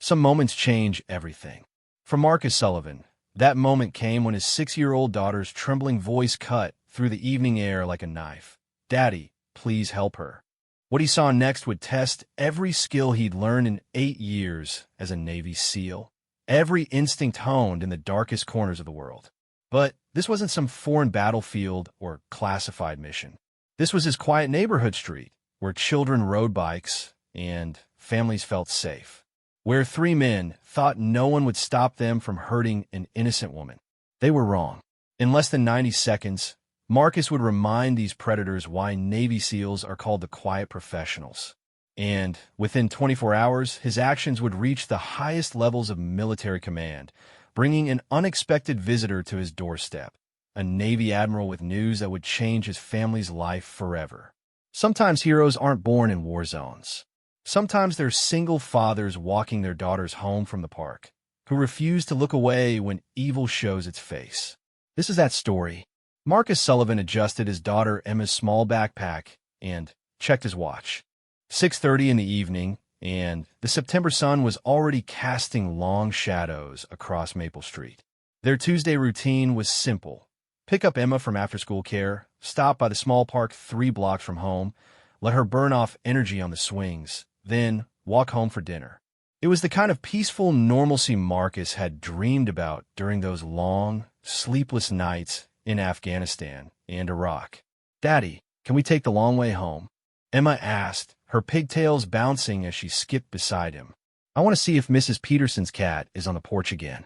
Some moments change everything. For Marcus Sullivan, that moment came when his 6-year-old daughter's trembling voice cut through the evening air like a knife. "Daddy, please help her." What he saw next would test every skill he'd learned in 8 years as a Navy SEAL. Every instinct honed in the darkest corners of the world. But this wasn't some foreign battlefield or classified mission. This was his quiet neighborhood street, where children rode bikes and families felt safe. Where 3 men thought no one would stop them from hurting an innocent woman. They were wrong. In less than 90 seconds, Marcus would remind these predators why Navy SEALs are called the quiet professionals. And within 24 hours, his actions would reach the highest levels of military command, bringing an unexpected visitor to his doorstep, a Navy admiral with news that would change his family's life forever. Sometimes heroes aren't born in war zones. Sometimes they're single fathers walking their daughters home from the park, who refuse to look away when evil shows its face. This is that story. Marcus Sullivan adjusted his daughter Emma's small backpack and checked his watch. 6:30 in the evening, and the September sun was already casting long shadows across Maple Street. Their Tuesday routine was simple. Pick up Emma from after-school care, stop by the small park 3 blocks from home, let her burn off energy on the swings, then walk home for dinner. It was the kind of peaceful normalcy Marcus had dreamed about during those long, sleepless nights in Afghanistan and Iraq. "Daddy, can we take the long way home?" Emma asked, her pigtails bouncing as she skipped beside him. "I want to see if Mrs. Peterson's cat is on the porch again."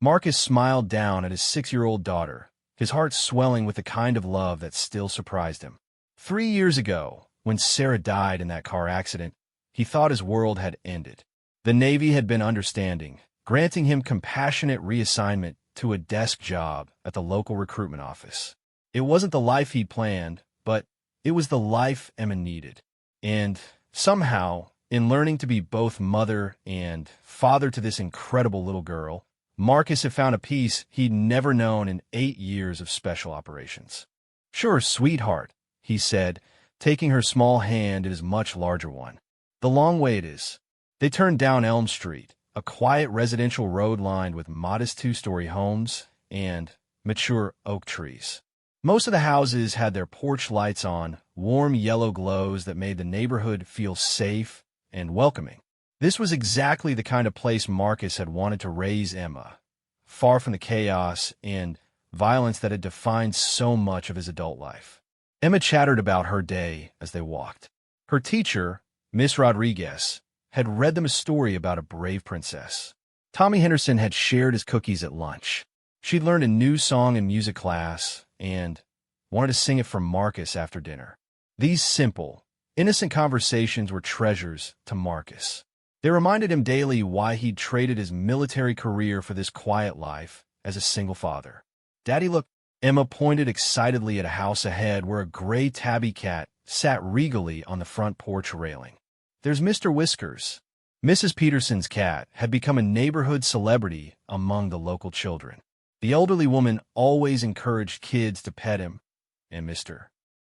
Marcus smiled down at his 6-year-old daughter, his heart swelling with the kind of love that still surprised him. 3 years ago, when Sarah died in that car accident, he thought his world had ended. The Navy had been understanding, granting him compassionate reassignment to a desk job at the local recruitment office. It wasn't the life he'd planned, but it was the life Emma needed. And somehow, in learning to be both mother and father to this incredible little girl, Marcus had found a peace he'd never known in 8 years of special operations. "Sure, sweetheart," he said, taking her small hand in his much larger one. "The long way it is." They turned down Elm Street, a quiet residential road lined with modest 2-story homes and mature oak trees. Most of the houses had their porch lights on, warm yellow glows that made the neighborhood feel safe and welcoming. This was exactly the kind of place Marcus had wanted to raise Emma, far from the chaos and violence that had defined so much of his adult life. Emma chattered about her day as they walked. Her teacher, Miss Rodriguez, had read them a story about a brave princess. Tommy Henderson had shared his cookies at lunch. She'd learned a new song in music class and wanted to sing it for Marcus after dinner. These simple, innocent conversations were treasures to Marcus. They reminded him daily why he'd traded his military career for this quiet life as a single father. "Daddy, look." Emma pointed excitedly at a house ahead where a gray tabby cat sat regally on the front porch railing. "There's Mr. Whiskers." Mrs. Peterson's cat had become a neighborhood celebrity among the local children. The elderly woman always encouraged kids to pet him, and Mr.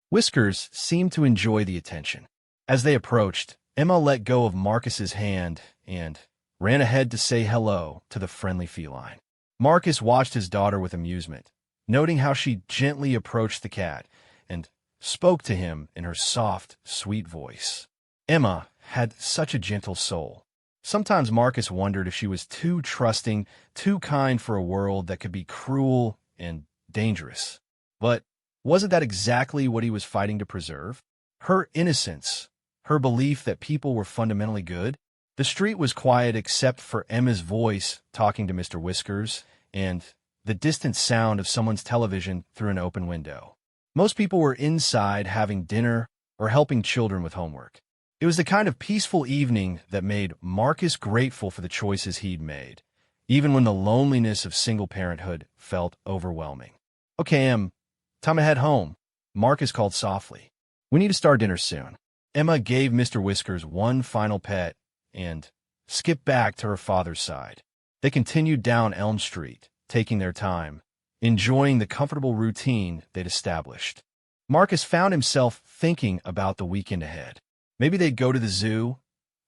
Whiskers seemed to enjoy the attention. As they approached, Emma let go of Marcus's hand and ran ahead to say hello to the friendly feline. Marcus watched his daughter with amusement, noting how she gently approached the cat and spoke to him in her soft, sweet voice. Emma had such a gentle soul. Sometimes Marcus wondered if she was too trusting, too kind for a world that could be cruel and dangerous. But wasn't that exactly what he was fighting to preserve? Her innocence, her belief that people were fundamentally good? The street was quiet except for Emma's voice talking to Mr. Whiskers and the distant sound of someone's television through an open window. Most people were inside having dinner or helping children with homework. It was the kind of peaceful evening that made Marcus grateful for the choices he'd made, even when the loneliness of single parenthood felt overwhelming. "Okay, time to head home," Marcus called softly. "We need to start dinner soon." Emma gave Mr. Whiskers one final pet and skipped back to her father's side. They continued down Elm Street, taking their time, enjoying the comfortable routine they'd established. Marcus found himself thinking about the weekend ahead. Maybe they'd go to the zoo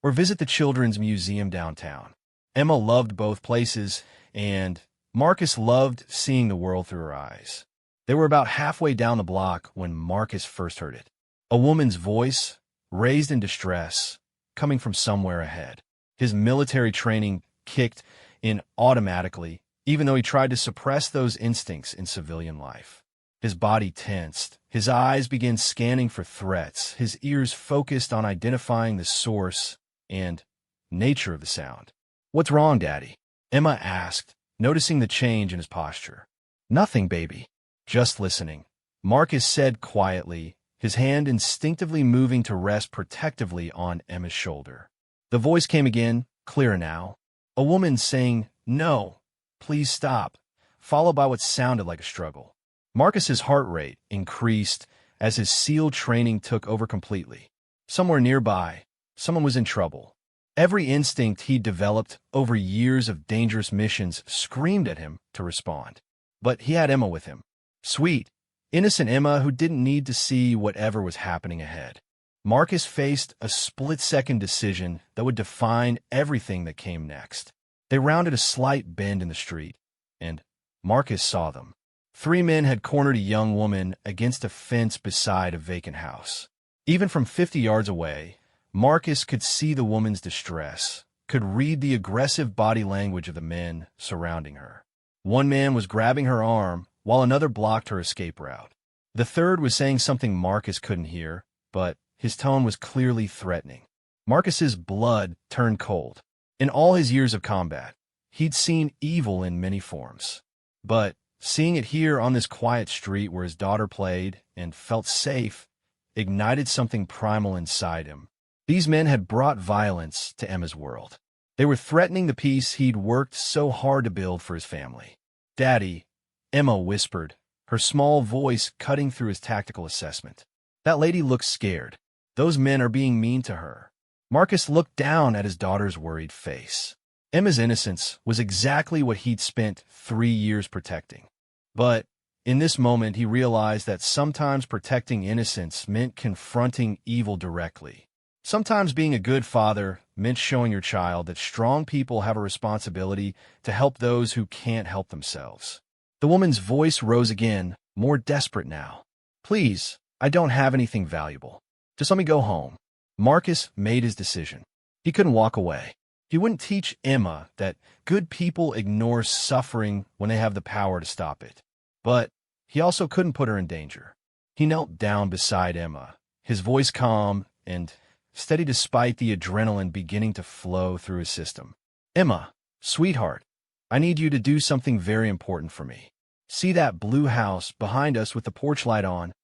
or visit the children's museum downtown. Emma loved both places, and Marcus loved seeing the world through her eyes. They were about halfway down the block when Marcus first heard it. A woman's voice, raised in distress, coming from somewhere ahead. His military training kicked in automatically, even though he tried to suppress those instincts in civilian life. His body tensed. His eyes began scanning for threats. His ears focused on identifying the source and nature of the sound. "What's wrong, Daddy?" Emma asked, noticing the change in his posture. "Nothing, baby. Just listening," Marcus said quietly, his hand instinctively moving to rest protectively on Emma's shoulder. The voice came again, clearer now. A woman saying, "No, please stop," followed by what sounded like a struggle. Marcus's heart rate increased as his SEAL training took over completely. Somewhere nearby, someone was in trouble. Every instinct he developed over years of dangerous missions screamed at him to respond. But he had Emma with him. Sweet, innocent Emma who didn't need to see whatever was happening ahead. Marcus faced a split-second decision that would define everything that came next. They rounded a slight bend in the street, and Marcus saw them. 3 men had cornered a young woman against a fence beside a vacant house. Even from 50 yards away, Marcus could see the woman's distress, could read the aggressive body language of the men surrounding her. One man was grabbing her arm, while another blocked her escape route. The third was saying something Marcus couldn't hear, but his tone was clearly threatening. Marcus's blood turned cold. In all his years of combat, he'd seen evil in many forms. But seeing it here on this quiet street where his daughter played and felt safe ignited something primal inside him. These men had brought violence to Emma's world. They were threatening the peace he'd worked so hard to build for his family. "Daddy," Emma whispered, her small voice cutting through his tactical assessment. "That lady looks scared. Those men are being mean to her." Marcus looked down at his daughter's worried face. Emma's innocence was exactly what he'd spent 3 years protecting. But in this moment, he realized that sometimes protecting innocence meant confronting evil directly. Sometimes being a good father meant showing your child that strong people have a responsibility to help those who can't help themselves. The woman's voice rose again, more desperate now. "Please, I don't have anything valuable. Just let me go home." Marcus made his decision. He couldn't walk away. He wouldn't teach Emma that good people ignore suffering when they have the power to stop it. But he also couldn't put her in danger. He knelt down beside Emma, his voice calm and steady despite the adrenaline beginning to flow through his system. "Emma, sweetheart, I need you to do something very important for me. See that blue house behind us with the porch light on?"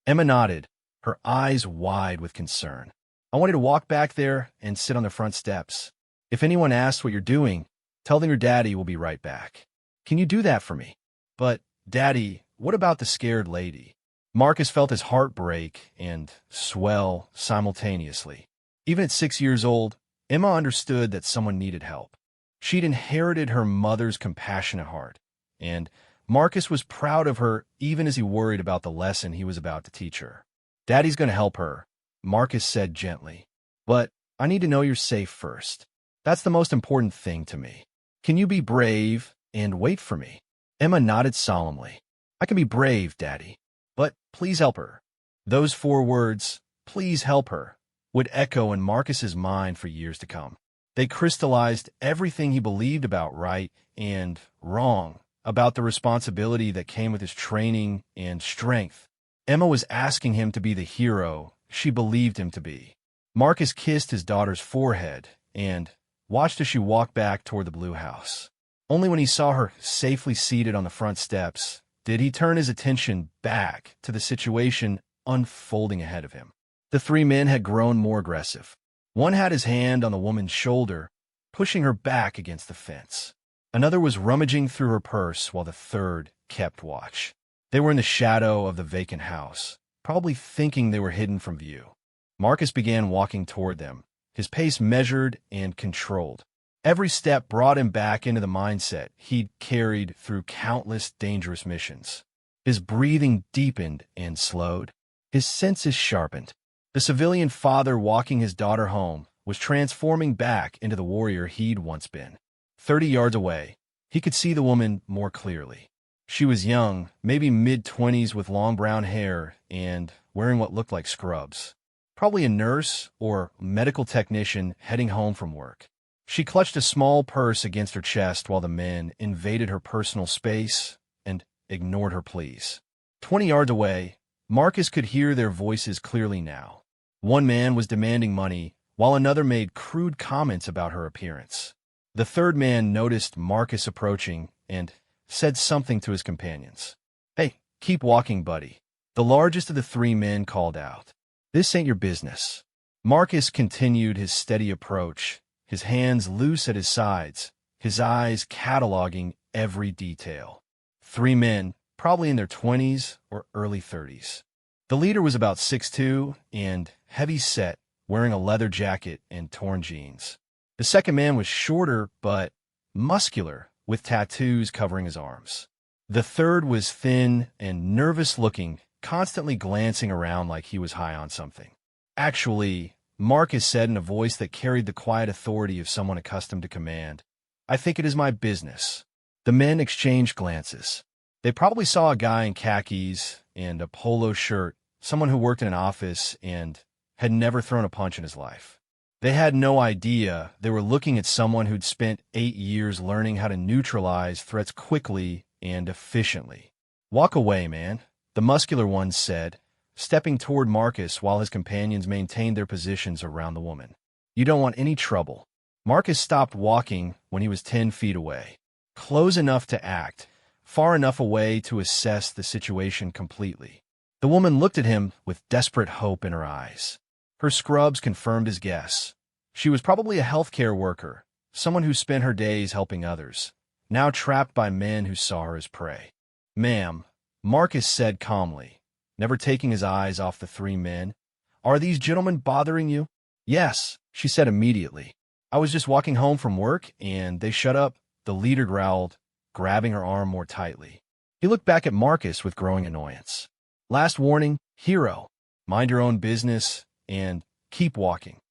Emma nodded, her eyes wide with concern. "I want you to walk back there and sit on the front steps. If anyone asks what you're doing, tell them your daddy will be right back. Can you do that for me?" "But, Daddy, what about the scared lady?" Marcus felt his heart break and swell simultaneously. Even at 6 years old, Emma understood that someone needed help. She'd inherited her mother's compassionate heart, and Marcus was proud of her even as he worried about the lesson he was about to teach her. "Daddy's going to help her," Marcus said gently. "But I need to know you're safe first. That's the most important thing to me. Can you be brave and wait for me?" Emma nodded solemnly. "I can be brave, Daddy, but please help her." Those 4 words, "please help her," would echo in Marcus's mind for years to come. They crystallized everything he believed about right and wrong, about the responsibility that came with his training and strength. Emma was asking him to be the hero she believed him to be. Marcus kissed his daughter's forehead and watched as she walked back toward the blue house. Only when he saw her safely seated on the front steps did he turn his attention back to the situation unfolding ahead of him. The 3 men had grown more aggressive. One had his hand on the woman's shoulder, pushing her back against the fence. Another was rummaging through her purse while the third kept watch. They were in the shadow of the vacant house, probably thinking they were hidden from view. Marcus began walking toward them, his pace measured and controlled. Every step brought him back into the mindset he'd carried through countless dangerous missions. His breathing deepened and slowed. His senses sharpened. The civilian father walking his daughter home was transforming back into the warrior he'd once been. 30 yards away, he could see the woman more clearly. She was young, maybe mid-20s with long brown hair and wearing what looked like scrubs. Probably a nurse or medical technician heading home from work. She clutched a small purse against her chest while the men invaded her personal space and ignored her pleas. 20 yards away, Marcus could hear their voices clearly now. One man was demanding money, while another made crude comments about her appearance. The third man noticed Marcus approaching and said something to his companions. "Hey, keep walking, buddy," the largest of the three men called out. "This ain't your business." Marcus continued his steady approach, his hands loose at his sides, his eyes cataloging every detail. Three men, probably in their 20s or early 30s. The leader was about 6'2" and heavy-set, wearing a leather jacket and torn jeans. The second man was shorter but muscular, with tattoos covering his arms. The third was thin and nervous-looking, constantly glancing around like he was high on something. "Actually," Marcus said in a voice that carried the quiet authority of someone accustomed to command, "I think it is my business." The men exchanged glances. They probably saw a guy in khakis and a polo shirt, someone who worked in an office and had never thrown a punch in his life. They had no idea they were looking at someone who'd spent 8 years learning how to neutralize threats quickly and efficiently. "Walk away, man," the muscular one said, stepping toward Marcus while his companions maintained their positions around the woman. "You don't want any trouble." Marcus stopped walking when he was 10 feet away. Close enough to act, far enough away to assess the situation completely. The woman looked at him with desperate hope in her eyes. Her scrubs confirmed his guess. She was probably a healthcare worker, someone who spent her days helping others, now trapped by men who saw her as prey. "Ma'am," Marcus said calmly, never taking his eyes off the three men, "are these gentlemen bothering you?" "Yes," she said immediately. "I was just walking home from work, and they shut up," the leader growled, grabbing her arm more tightly. He looked back at Marcus with growing annoyance. "Last warning, hero. Mind your own business and keep walking."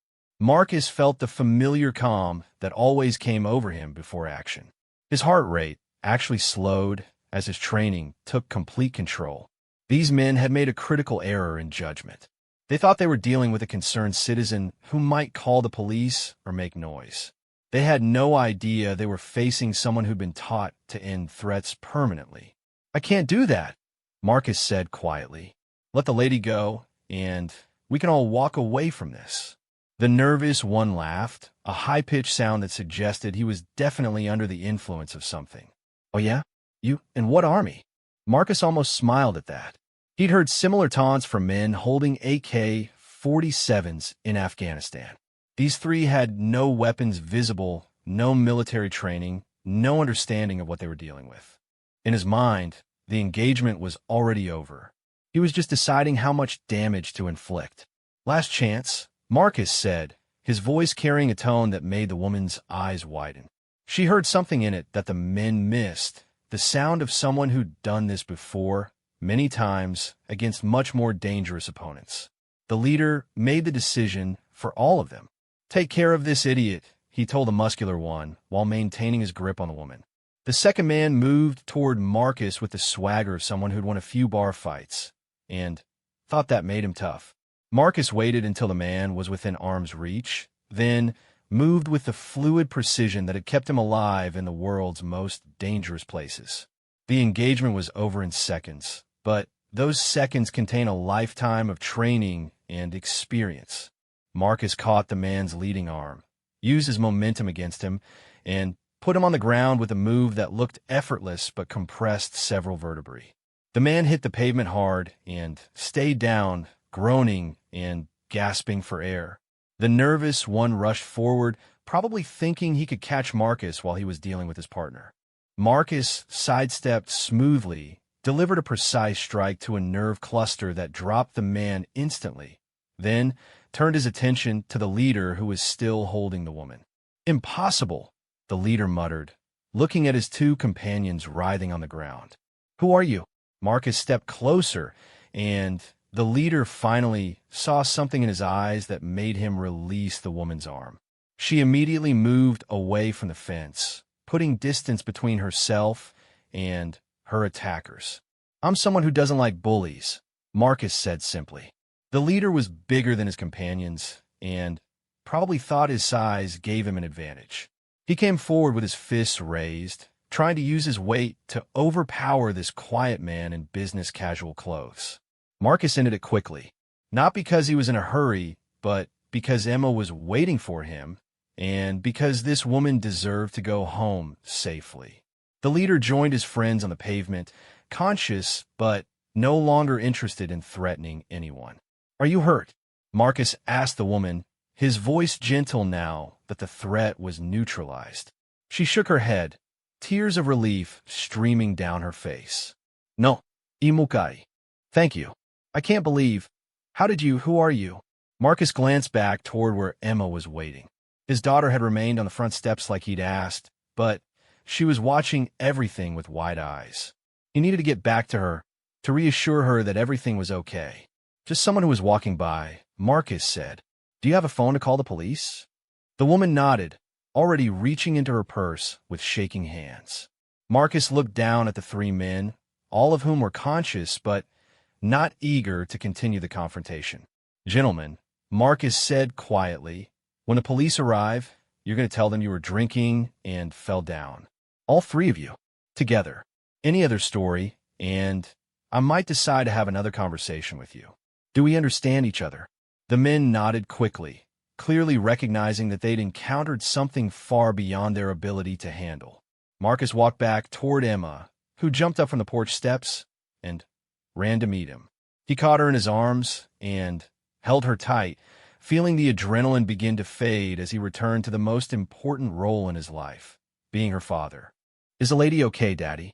Marcus felt the familiar calm that always came over him before action. His heart rate actually slowed as his training took complete control. These men had made a critical error in judgment. They thought they were dealing with a concerned citizen who might call the police or make noise. They had no idea they were facing someone who'd been taught to end threats permanently. "I can't do that," Marcus said quietly. "Let the lady go, and we can all walk away from this." The nervous one laughed, a high-pitched sound that suggested he was definitely under the influence of something. "Oh yeah? You? In what army?" Marcus almost smiled at that. He'd heard similar taunts from men holding AK-47s in Afghanistan. These three had no weapons visible, no military training, no understanding of what they were dealing with. In his mind, the engagement was already over. He was just deciding how much damage to inflict. "Last chance," Marcus said, his voice carrying a tone that made the woman's eyes widen. She heard something in it that the men missed, the sound of someone who'd done this before, many times, against much more dangerous opponents. The leader made the decision for all of them. "Take care of this idiot," he told the muscular one, while maintaining his grip on the woman. The second man moved toward Marcus with the swagger of someone who'd won a few bar fights, and thought that made him tough. Marcus waited until the man was within arm's reach, then moved with the fluid precision that had kept him alive in the world's most dangerous places. The engagement was over in seconds, but those seconds contain a lifetime of training and experience. Marcus caught the man's leading arm, used his momentum against him, and put him on the ground with a move that looked effortless but compressed several vertebrae. The man hit the pavement hard and stayed down, groaning and gasping for air. The nervous one rushed forward, probably thinking he could catch Marcus while he was dealing with his partner. Marcus sidestepped smoothly, delivered a precise strike to a nerve cluster that dropped the man instantly, then turned his attention to the leader who was still holding the woman. "Impossible," the leader muttered, looking at his two companions writhing on the ground. "Who are you?" Marcus stepped closer, and the leader finally saw something in his eyes that made him release the woman's arm. She immediately moved away from the fence, putting distance between herself and her attackers. "I'm someone who doesn't like bullies," Marcus said simply. The leader was bigger than his companions and probably thought his size gave him an advantage. He came forward with his fists raised, trying to use his weight to overpower this quiet man in business casual clothes. Marcus ended it quickly, not because he was in a hurry, but because Emma was waiting for him, and because this woman deserved to go home safely. The leader joined his friends on the pavement, conscious but no longer interested in threatening anyone. "Are you hurt?" Marcus asked the woman, his voice gentle now that the threat was neutralized. She shook her head, tears of relief streaming down her face. "No, imukai. Thank you. I can't believe. Who are you?" Marcus glanced back toward where Emma was waiting. His daughter had remained on the front steps like he'd asked, but she was watching everything with wide eyes. He needed to get back to her, to reassure her that everything was okay. "Just someone who was walking by," Marcus said. "Do you have a phone to call the police?" The woman nodded, already reaching into her purse with shaking hands. Marcus looked down at the three men, all of whom were conscious but not eager to continue the confrontation. "Gentlemen," Marcus said quietly, "when the police arrive, you're going to tell them you were drinking and fell down. All three of you, together. Any other story, and I might decide to have another conversation with you. Do we understand each other?" The men nodded quickly, clearly recognizing that they'd encountered something far beyond their ability to handle. Marcus walked back toward Emma, who jumped up from the porch steps and ran to meet him. He caught her in his arms and held her tight, feeling the adrenaline begin to fade as he returned to the most important role in his life, being her father. "Is the lady okay, Daddy?"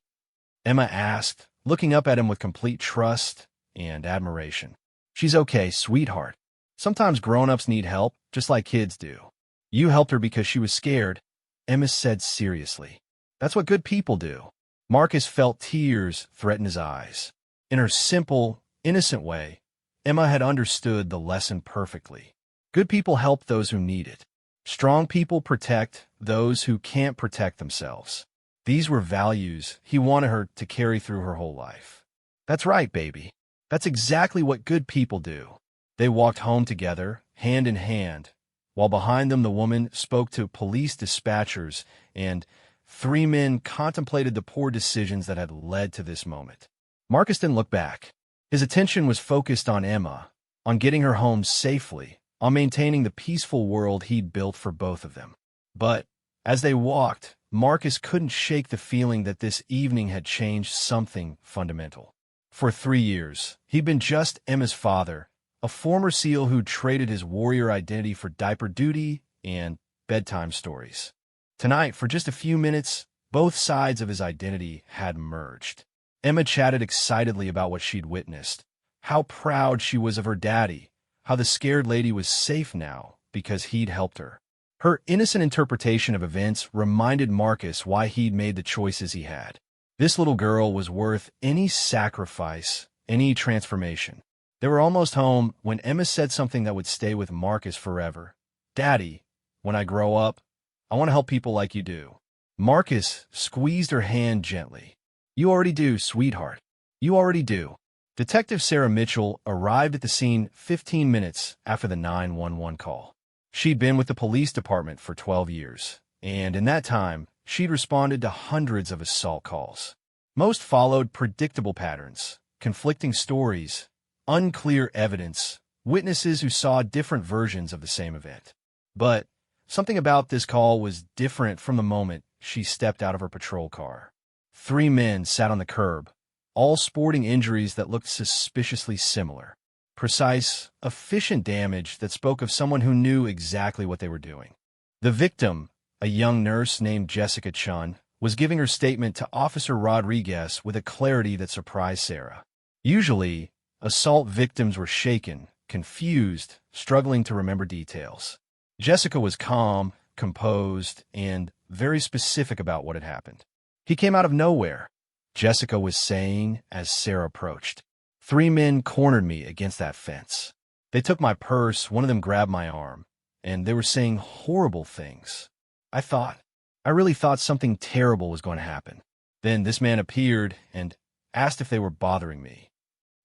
Emma asked, looking up at him with complete trust and admiration. "She's okay, sweetheart. Sometimes grown-ups need help, just like kids do. You helped her because she was scared," Emma said seriously. "That's what good people do." Marcus felt tears threaten his eyes. In her simple, innocent way, Emma had understood the lesson perfectly. Good people help those who need it. Strong people protect those who can't protect themselves. These were values he wanted her to carry through her whole life. "That's right, baby. That's exactly what good people do." They walked home together, hand in hand, while behind them the woman spoke to police dispatchers and three men contemplated the poor decisions that had led to this moment. Marcus didn't look back. His attention was focused on Emma, on getting her home safely, on maintaining the peaceful world he'd built for both of them. But as they walked, Marcus couldn't shake the feeling that this evening had changed something fundamental. For 3 years, he'd been just Emma's father, a former SEAL who traded his warrior identity for diaper duty and bedtime stories. Tonight, for just a few minutes, both sides of his identity had merged. Emma chatted excitedly about what she'd witnessed, how proud she was of her daddy, how the scared lady was safe now because he'd helped her. Her innocent interpretation of events reminded Marcus why he'd made the choices he had. This little girl was worth any sacrifice, any transformation. They were almost home when Emma said something that would stay with Marcus forever. "Daddy, when I grow up, I want to help people like you do." Marcus squeezed her hand gently. "You already do, sweetheart. You already do." Detective Sarah Mitchell arrived at the scene 15 minutes after the 911 call. She'd been with the police department for 12 years, and in that time, she'd responded to hundreds of assault calls. Most followed predictable patterns, conflicting stories, unclear evidence, witnesses who saw different versions of the same event. But something about this call was different from the moment she stepped out of her patrol car. 3 men sat on the curb, all sporting injuries that looked suspiciously similar. Precise, efficient damage that spoke of someone who knew exactly what they were doing. The victim, a young nurse named Jessica Chun, was giving her statement to Officer Rodriguez with a clarity that surprised Sarah. Usually, assault victims were shaken, confused, struggling to remember details. Jessica was calm, composed, and very specific about what had happened. "He came out of nowhere," Jessica was saying as Sarah approached. 3 men cornered me against that fence. They took my purse, one of them grabbed my arm, and they were saying horrible things. I thought, I really thought something terrible was going to happen. Then this man appeared and asked if they were bothering me.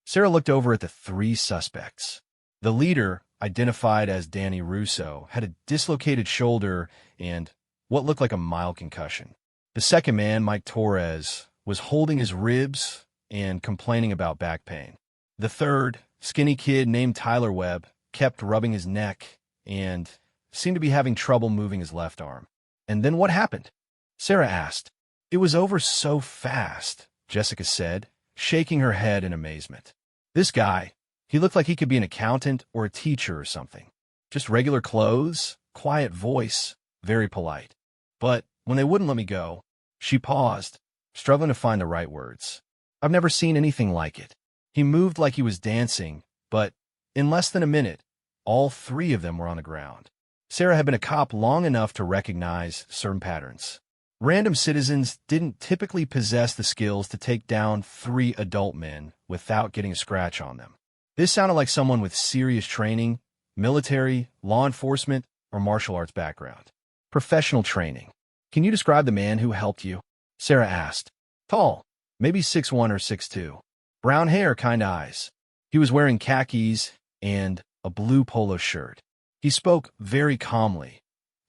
Sarah looked over at the three suspects. The leader, identified as Danny Russo, had a dislocated shoulder and what looked like a mild concussion. The second man, Mike Torres, was holding his ribs and complaining about back pain. The third, skinny kid named Tyler Webb, kept rubbing his neck and seemed to be having trouble moving his left arm. And then what happened? Sarah asked. It was over so fast, Jessica said, shaking her head in amazement. This guy, he looked like he could be an accountant or a teacher or something. Just regular clothes, quiet voice, very polite. But when they wouldn't let me go, she paused, struggling to find the right words. I've never seen anything like it. He moved like he was dancing, but in less than a minute, all three of them were on the ground. Sarah had been a cop long enough to recognize certain patterns. Random citizens didn't typically possess the skills to take down three adult men without getting a scratch on them. This sounded like someone with serious training, military, law enforcement, or martial arts background. Professional training. Can you describe the man who helped you? Sarah asked. Tall, maybe 6'1" or 6'2". Brown hair, kind eyes. He was wearing khakis and a blue polo shirt. He spoke very calmly,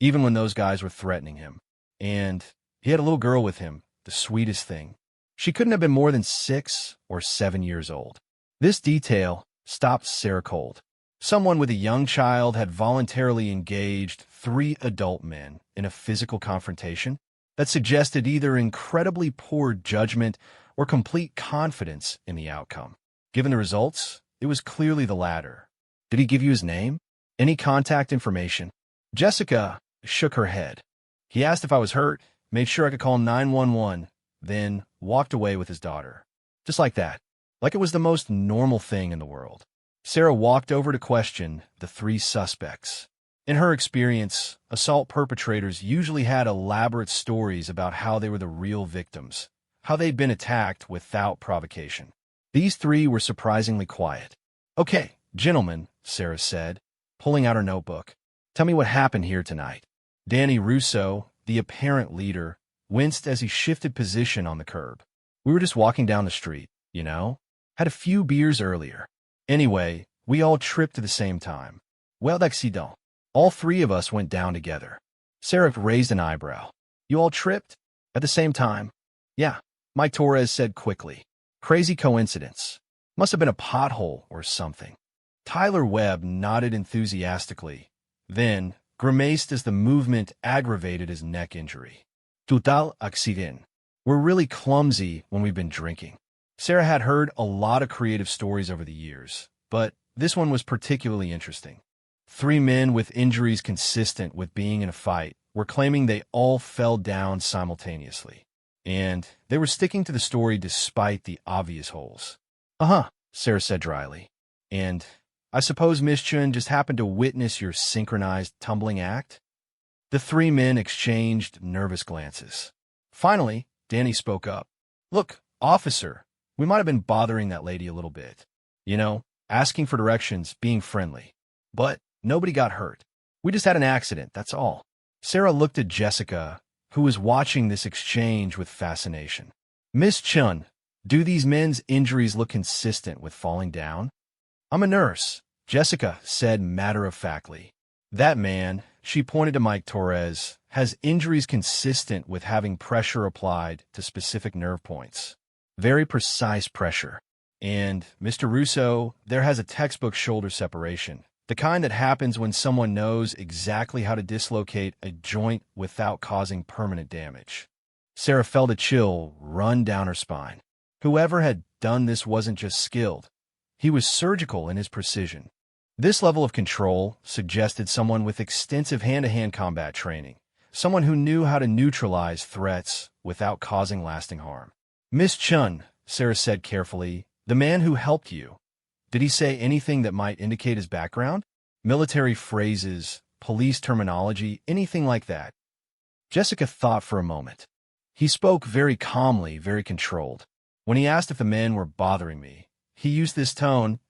even when those guys were threatening him. And he had a little girl with him, the sweetest thing. She couldn't have been more than 6 or 7 years old. This detail stopped Sarah cold. Someone with a young child had voluntarily engaged 3 adult men in a physical confrontation that suggested either incredibly poor judgment or complete confidence in the outcome. Given the results, it was clearly the latter. Did he give you his name? Any contact information? Jessica shook her head. He asked if I was hurt, made sure I could call 911, then walked away with his daughter. Just like that. Like it was the most normal thing in the world. Sarah walked over to question the 3 suspects. In her experience, assault perpetrators usually had elaborate stories about how they were the real victims, how they'd been attacked without provocation. These 3 were surprisingly quiet. Okay, gentlemen, Sarah said, pulling out her notebook. Tell me what happened here tonight. Danny Russo, the apparent leader, winced as he shifted position on the curb. We were just walking down the street, you know? Had a few beers earlier. Anyway, we all tripped at the same time. Well, d'accident. All 3 of us went down together. Sarah raised an eyebrow. You all tripped? At the same time? Yeah, Mike Torres said quickly. Crazy coincidence. Must have been a pothole or something. Tyler Webb nodded enthusiastically, then grimaced as the movement aggravated his neck injury. Total accident. We're really clumsy when we've been drinking. Sarah had heard a lot of creative stories over the years, but this one was particularly interesting. 3 men with injuries consistent with being in a fight were claiming they all fell down simultaneously, and they were sticking to the story despite the obvious holes. Uh-huh, Sarah said dryly. And I suppose Miss Chun just happened to witness your synchronized tumbling act? The 3 men exchanged nervous glances. Finally, Danny spoke up. Look, officer, we might have been bothering that lady a little bit. You know, asking for directions, being friendly. But nobody got hurt. We just had an accident, that's all. Sarah looked at Jessica, who was watching this exchange with fascination. Miss Chun, do these men's injuries look consistent with falling down? I'm a nurse, Jessica said matter-of-factly. That man, she pointed to Mike Torres, has injuries consistent with having pressure applied to specific nerve points. Very precise pressure. And, Mr. Russo, there has a textbook shoulder separation, the kind that happens when someone knows exactly how to dislocate a joint without causing permanent damage. Sarah felt a chill run down her spine. Whoever had done this wasn't just skilled. He was surgical in his precision. This level of control suggested someone with extensive hand-to-hand combat training, someone who knew how to neutralize threats without causing lasting harm. Miss Chun, Sarah said carefully, the man who helped you, did he say anything that might indicate his background? Military phrases, police terminology, anything like that? Jessica thought for a moment. He spoke very calmly, very controlled. When he asked if the men were bothering me, he used this tone.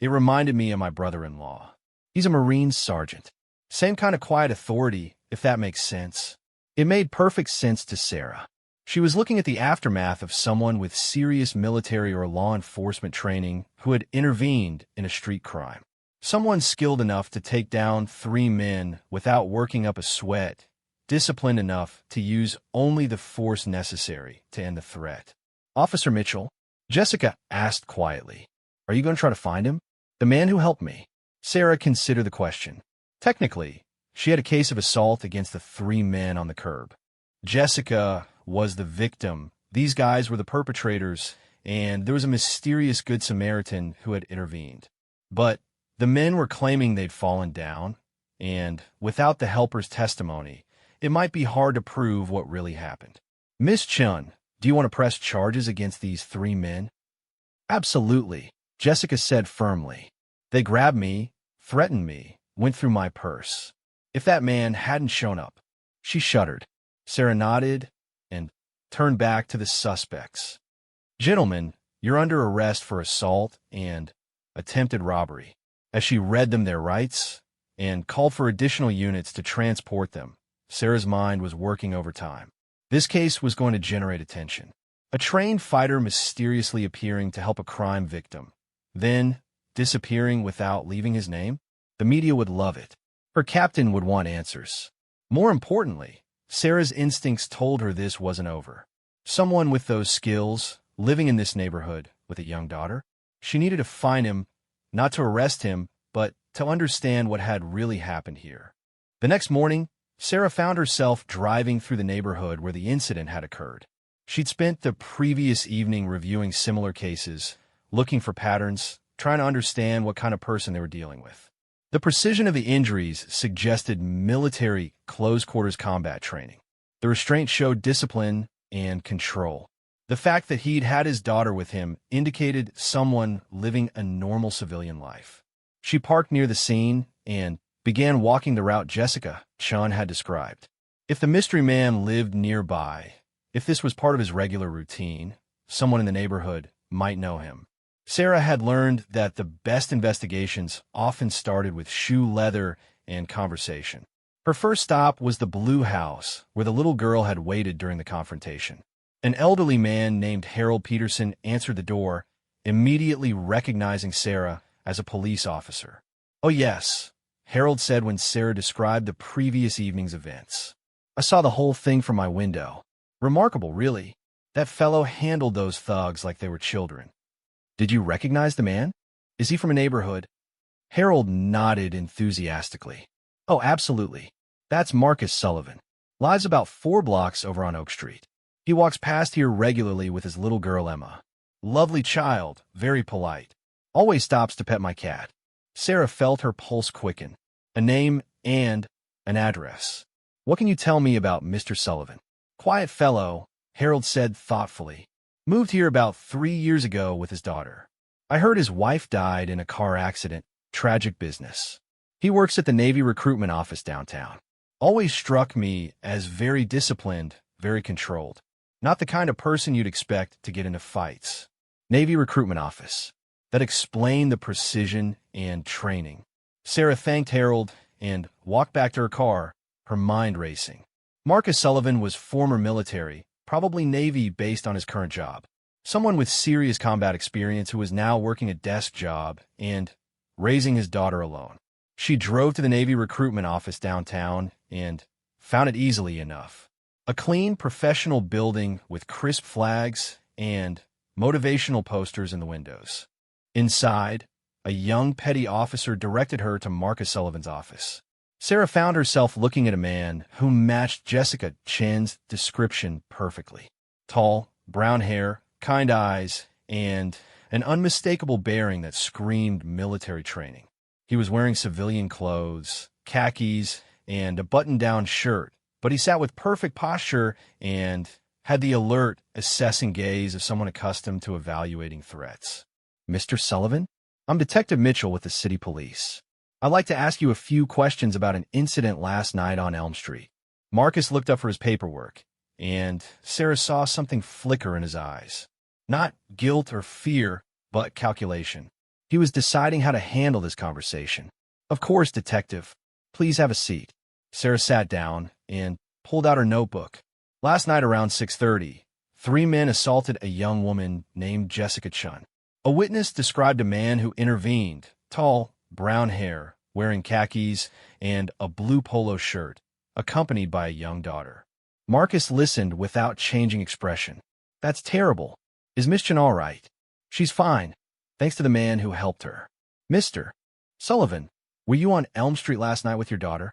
It reminded me of my brother-in-law. He's a Marine sergeant. Same kind of quiet authority, if that makes sense. It made perfect sense to Sarah. She was looking at the aftermath of someone with serious military or law enforcement training who had intervened in a street crime. Someone skilled enough to take down 3 men without working up a sweat, disciplined enough to use only the force necessary to end the threat. Officer Mitchell, Jessica asked quietly, "Are you going to try to find him?" "The man who helped me." Sarah considered the question. Technically, she had a case of assault against the 3 men on the curb. Jessica was the victim. These guys were the perpetrators, and there was a mysterious Good Samaritan who had intervened. But the men were claiming they'd fallen down, and without the helper's testimony, it might be hard to prove what really happened. "Miss Chun, do you want to press charges against these 3 men?" "Absolutely," Jessica said firmly. "They grabbed me, threatened me, went through my purse. If that man hadn't shown up..." She shuddered. Sarah nodded and turned back to the suspects. "Gentlemen, you're under arrest for assault and attempted robbery." As she read them their rights and called for additional units to transport them, Sarah's mind was working overtime. This case was going to generate attention. A trained fighter mysteriously appearing to help a crime victim, then disappearing without leaving his name? The media would love it. Her captain would want answers. More importantly, Sarah's instincts told her this wasn't over. Someone with those skills, living in this neighborhood with a young daughter, she needed to find him, not to arrest him, but to understand what had really happened here. The next morning, Sarah found herself driving through the neighborhood where the incident had occurred. She'd spent the previous evening reviewing similar cases, looking for patterns, trying to understand what kind of person they were dealing with. The precision of the injuries suggested military close-quarters combat training. The restraint showed discipline and control. The fact that he'd had his daughter with him indicated someone living a normal civilian life. She parked near the scene and began walking the route Jessica Chun had described. If the mystery man lived nearby, if this was part of his regular routine, someone in the neighborhood might know him. Sarah had learned that the best investigations often started with shoe leather and conversation. Her first stop was the Blue House, where the little girl had waited during the confrontation. An elderly man named Harold Peterson answered the door, immediately recognizing Sarah as a police officer. "Oh yes," Harold said when Sarah described the previous evening's events. "I saw the whole thing from my window. Remarkable, really. That fellow handled those thugs like they were children." "Did you recognize the man? Is he from a neighborhood?" Harold nodded enthusiastically. "Oh, absolutely. That's Marcus Sullivan. Lives about 4 blocks over on Oak Street. He walks past here regularly with his little girl Emma. Lovely child, very polite. Always stops to pet my cat." Sarah felt her pulse quicken. A name and an address. "What can you tell me about Mr. Sullivan?" "Quiet fellow," Harold said thoughtfully. "Moved here about 3 years ago with his daughter. I heard his wife died in a car accident. Tragic business. He works at the Navy recruitment office downtown. Always struck me as very disciplined, very controlled. Not the kind of person you'd expect to get into fights." Navy recruitment office. That explained the precision and training. Sarah thanked Harold and walked back to her car, her mind racing. Marcus Sullivan was former military, probably Navy based on his current job. Someone with serious combat experience who was now working a desk job and raising his daughter alone. She drove to the Navy recruitment office downtown and found it easily enough. A clean, professional building with crisp flags and motivational posters in the windows. Inside, a young petty officer directed her to Marcus Sullivan's office. Sarah found herself looking at a man who matched Jessica Chun's description perfectly. Tall, brown hair, kind eyes, and an unmistakable bearing that screamed military training. He was wearing civilian clothes, khakis, and a button-down shirt, but he sat with perfect posture and had the alert, assessing gaze of someone accustomed to evaluating threats. "Mr. Sullivan? I'm Detective Mitchell with the City Police. I'd like to ask you a few questions about an incident last night on Elm Street." Marcus looked up for his paperwork, and Sarah saw something flicker in his eyes. Not guilt or fear, but calculation. He was deciding how to handle this conversation. "Of course, Detective. Please have a seat." Sarah sat down and pulled out her notebook. Last night around 6:30, 3 men assaulted a young woman named Jessica Chun. A witness described a man who intervened, tall, brown hair, wearing khakis, and a blue polo shirt, accompanied by a young daughter. Marcus listened without changing expression. That's terrible. Is Miss Chun all right? She's fine, thanks to the man who helped her. Mr. Sullivan, were you on Elm Street last night with your daughter?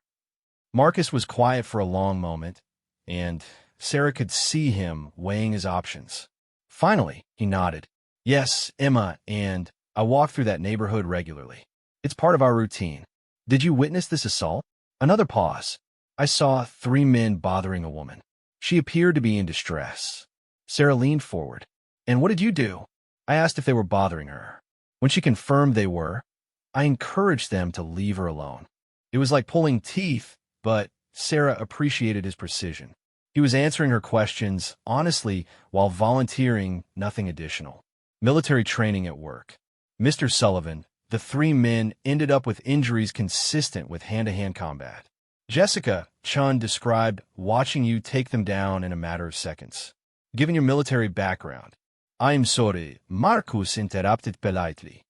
Marcus was quiet for a long moment, and Sarah could see him weighing his options. Finally, he nodded. Yes, Emma, and I walk through that neighborhood regularly. It's part of our routine. Did you witness this assault? Another pause. I saw 3 men bothering a woman. She appeared to be in distress. Sarah leaned forward. And what did you do? I asked if they were bothering her. When she confirmed they were, I encouraged them to leave her alone. It was like pulling teeth, but Sarah appreciated his precision. He was answering her questions honestly while volunteering nothing additional. Military training at work. Mr. Sullivan, the 3 men ended up with injuries consistent with hand-to-hand combat. Jessica Chun described watching you take them down in a matter of seconds. Given your military background, I'm sorry, Marcus interrupted politely.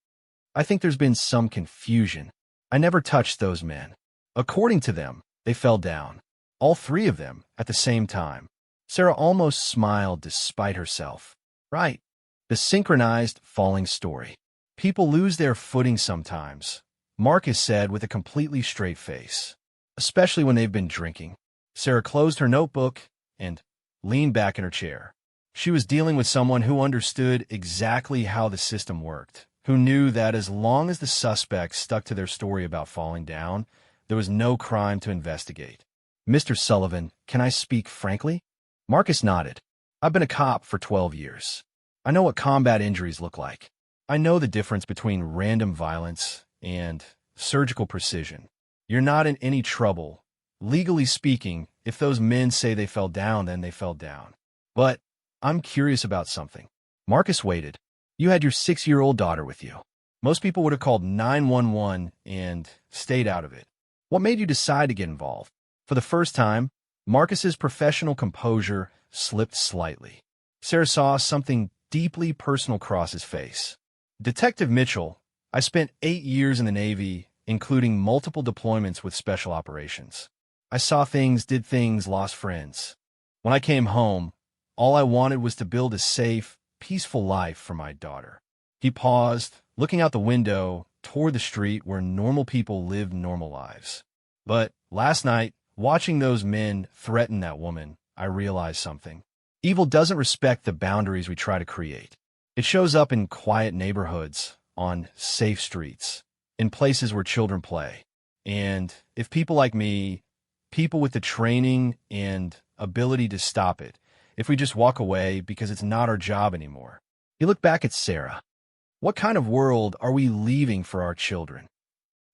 I think there's been some confusion. I never touched those men. According to them, they fell down. All 3 of them at the same time. Sarah almost smiled despite herself. Right. The synchronized falling story. People lose their footing sometimes, Marcus said with a completely straight face. Especially when they've been drinking. Sarah closed her notebook and leaned back in her chair. She was dealing with someone who understood exactly how the system worked, who knew that as long as the suspects stuck to their story about falling down, there was no crime to investigate. Mr. Sullivan, can I speak frankly? Marcus nodded. I've been a cop for 12 years. I know what combat injuries look like. I know the difference between random violence and surgical precision. You're not in any trouble. Legally speaking, if those men say they fell down, then they fell down. But I'm curious about something. Marcus waited. You had your 6-year-old daughter with you. Most people would have called 911 and stayed out of it. What made you decide to get involved? For the first time, Marcus's professional composure slipped slightly. Sarah saw something deeply personal cross his face. Detective Mitchell, I spent 8 years in the Navy, including multiple deployments with special operations. I saw things, did things, lost friends. When I came home, all I wanted was to build a safe, peaceful life for my daughter. He paused, looking out the window toward the street where normal people lived normal lives. But last night, watching those men threaten that woman, I realized something. Evil doesn't respect the boundaries we try to create. It shows up in quiet neighborhoods, on safe streets, in places where children play. And if people like me, people with the training and ability to stop it, if we just walk away because it's not our job anymore. He looked back at Sarah. What kind of world are we leaving for our children?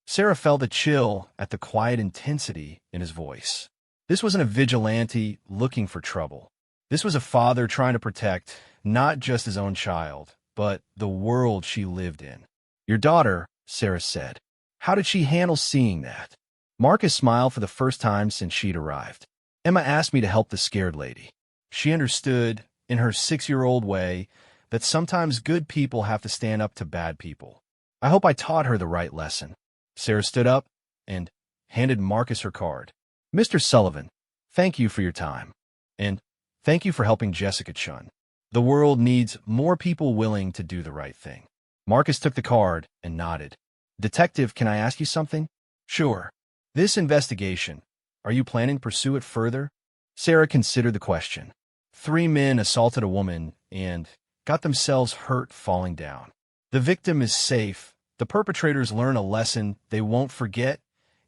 Sarah felt a chill at the quiet intensity in his voice. This wasn't a vigilante looking for trouble. This was a father trying to protect not just his own child, but the world she lived in. Your daughter, Sarah said. How did she handle seeing that? Marcus smiled for the first time since she'd arrived. Emma asked me to help the scared lady. She understood, in her 6-year-old way, that sometimes good people have to stand up to bad people. I hope I taught her the right lesson. Sarah stood up and handed Marcus her card. Mr. Sullivan, thank you for your time. And thank you for helping Jessica Chun. The world needs more people willing to do the right thing. Marcus took the card and nodded. Detective, can I ask you something? Sure. This investigation, are you planning to pursue it further? Sarah considered the question. 3 men assaulted a woman and got themselves hurt falling down. The victim is safe. The perpetrators learn a lesson they won't forget,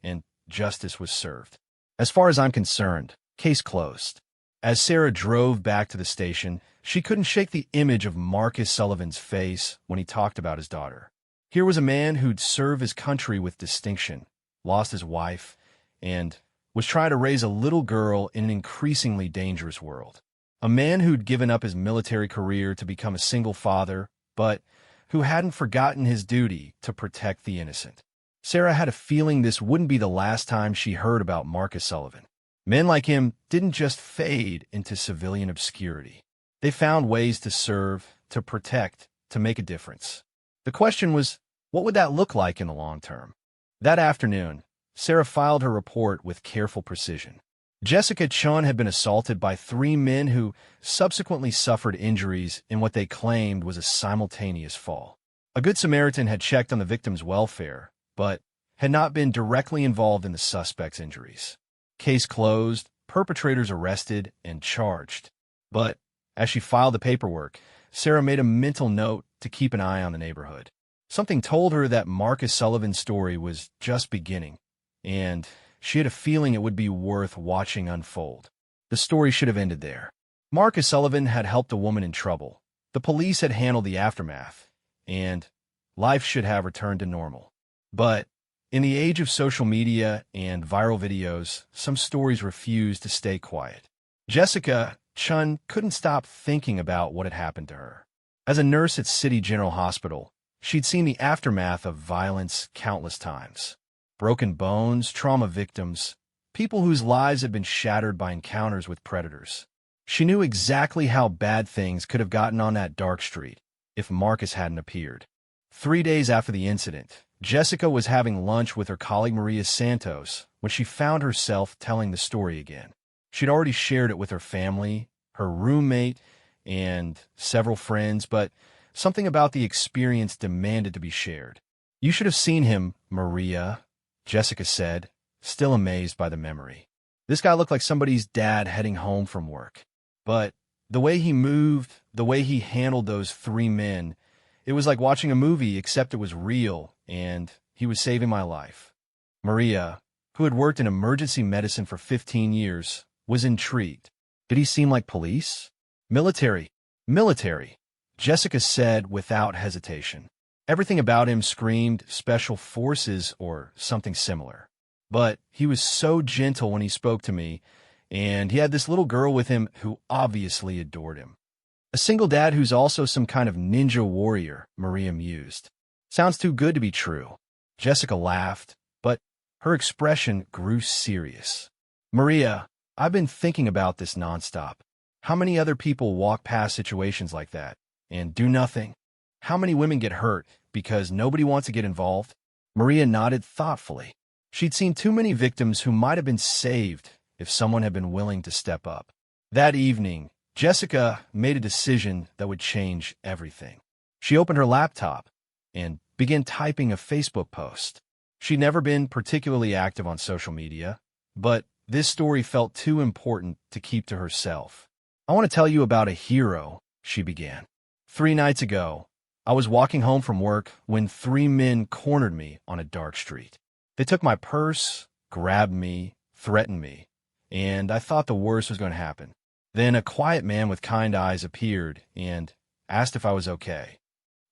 and justice was served. As far as I'm concerned, case closed. As Sarah drove back to the station, she couldn't shake the image of Marcus Sullivan's face when he talked about his daughter. Here was a man who'd served his country with distinction, lost his wife, and was trying to raise a little girl in an increasingly dangerous world. A man who'd given up his military career to become a single father, but who hadn't forgotten his duty to protect the innocent. Sarah had a feeling this wouldn't be the last time she heard about Marcus Sullivan. Men like him didn't just fade into civilian obscurity. They found ways to serve, to protect, to make a difference. The question was, what would that look like in the long term? That afternoon, Sarah filed her report with careful precision. Jessica Chun had been assaulted by 3 men who subsequently suffered injuries in what they claimed was a simultaneous fall. A Good Samaritan had checked on the victim's welfare, but had not been directly involved in the suspect's injuries. Case closed, perpetrators arrested and charged. But as she filed the paperwork, Sarah made a mental note to keep an eye on the neighborhood. Something told her that Marcus Sullivan's story was just beginning, and she had a feeling it would be worth watching unfold. The story should have ended there. Marcus Sullivan had helped a woman in trouble. The police had handled the aftermath, and life should have returned to normal. But in the age of social media and viral videos, some stories refuse to stay quiet. Jessica Chun couldn't stop thinking about what had happened to her. As a nurse at City General Hospital, she'd seen the aftermath of violence countless times. Broken bones, trauma victims, people whose lives had been shattered by encounters with predators. She knew exactly how bad things could have gotten on that dark street if Marcus hadn't appeared. 3 days after the incident, Jessica was having lunch with her colleague Maria Santos when she found herself telling the story again. She'd already shared it with her family, her roommate, and several friends, but something about the experience demanded to be shared. "You should have seen him, Maria," Jessica said, still amazed by the memory. "This guy looked like somebody's dad heading home from work. But the way he moved, the way he handled those 3 men, it was like watching a movie, except it was real, and he was saving my life." Maria, who had worked in emergency medicine for 15 years, was intrigued. "Did he seem like police?" "Military. Military," Jessica said without hesitation. Everything about him screamed special forces or something similar. But he was so gentle when he spoke to me, and he had this little girl with him who obviously adored him. "A single dad who's also some kind of ninja warrior," Maria mused. "Sounds too good to be true." Jessica laughed, but her expression grew serious. "Maria, I've been thinking about this nonstop. How many other people walk past situations like that and do nothing? How many women get hurt because nobody wants to get involved?" Maria nodded thoughtfully. She'd seen too many victims who might have been saved if someone had been willing to step up. That evening, Jessica made a decision that would change everything. She opened her laptop and began typing a Facebook post. She'd never been particularly active on social media, but this story felt too important to keep to herself. "I want to tell you about a hero," she began. "3 nights ago, I was walking home from work when 3 men cornered me on a dark street. They took my purse, grabbed me, threatened me, and I thought the worst was going to happen. Then a quiet man with kind eyes appeared and asked if I was okay."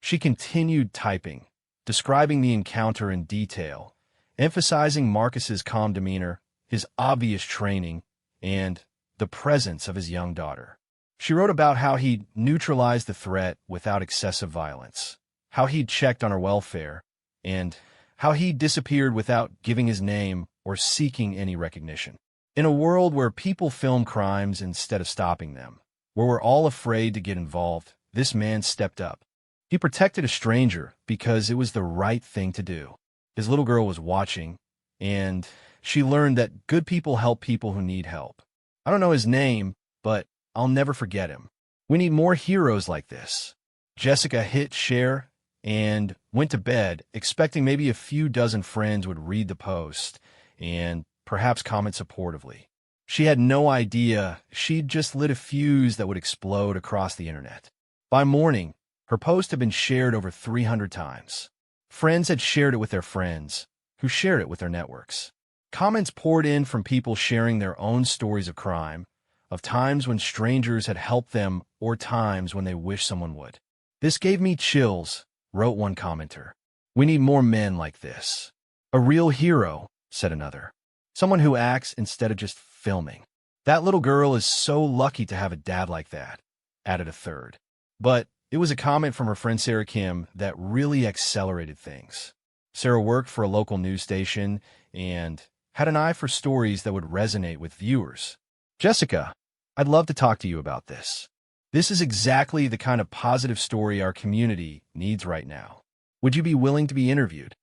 She continued typing, describing the encounter in detail, emphasizing Marcus's calm demeanor, his obvious training, and the presence of his young daughter. She wrote about how he'd neutralized the threat without excessive violence, how he'd checked on her welfare, and how he'd disappeared without giving his name or seeking any recognition. In a world where people film crimes instead of stopping them, where we're all afraid to get involved, this man stepped up. He protected a stranger because it was the right thing to do. His little girl was watching, and she learned that good people help people who need help. I don't know his name, but I'll never forget him. We need more heroes like this. Jessica hit share and went to bed, expecting maybe a few dozen friends would read the post and perhaps comment supportively. She had no idea she'd just lit a fuse that would explode across the internet. By morning, her post had been shared over 300 times. Friends had shared it with their friends, who shared it with their networks. Comments poured in from people sharing their own stories of crime, of times when strangers had helped them or times when they wished someone would. "This gave me chills," wrote one commenter. "We need more men like this." "A real hero," said another. "Someone who acts instead of just filming." "That little girl is so lucky to have a dad like that," added a third. But it was a comment from her friend Sarah Kim that really accelerated things. Sarah worked for a local news station, and had an eye for stories that would resonate with viewers. Jessica, I'd love to talk to you about this. This is exactly the kind of positive story our community needs right now. Would you be willing to be interviewed?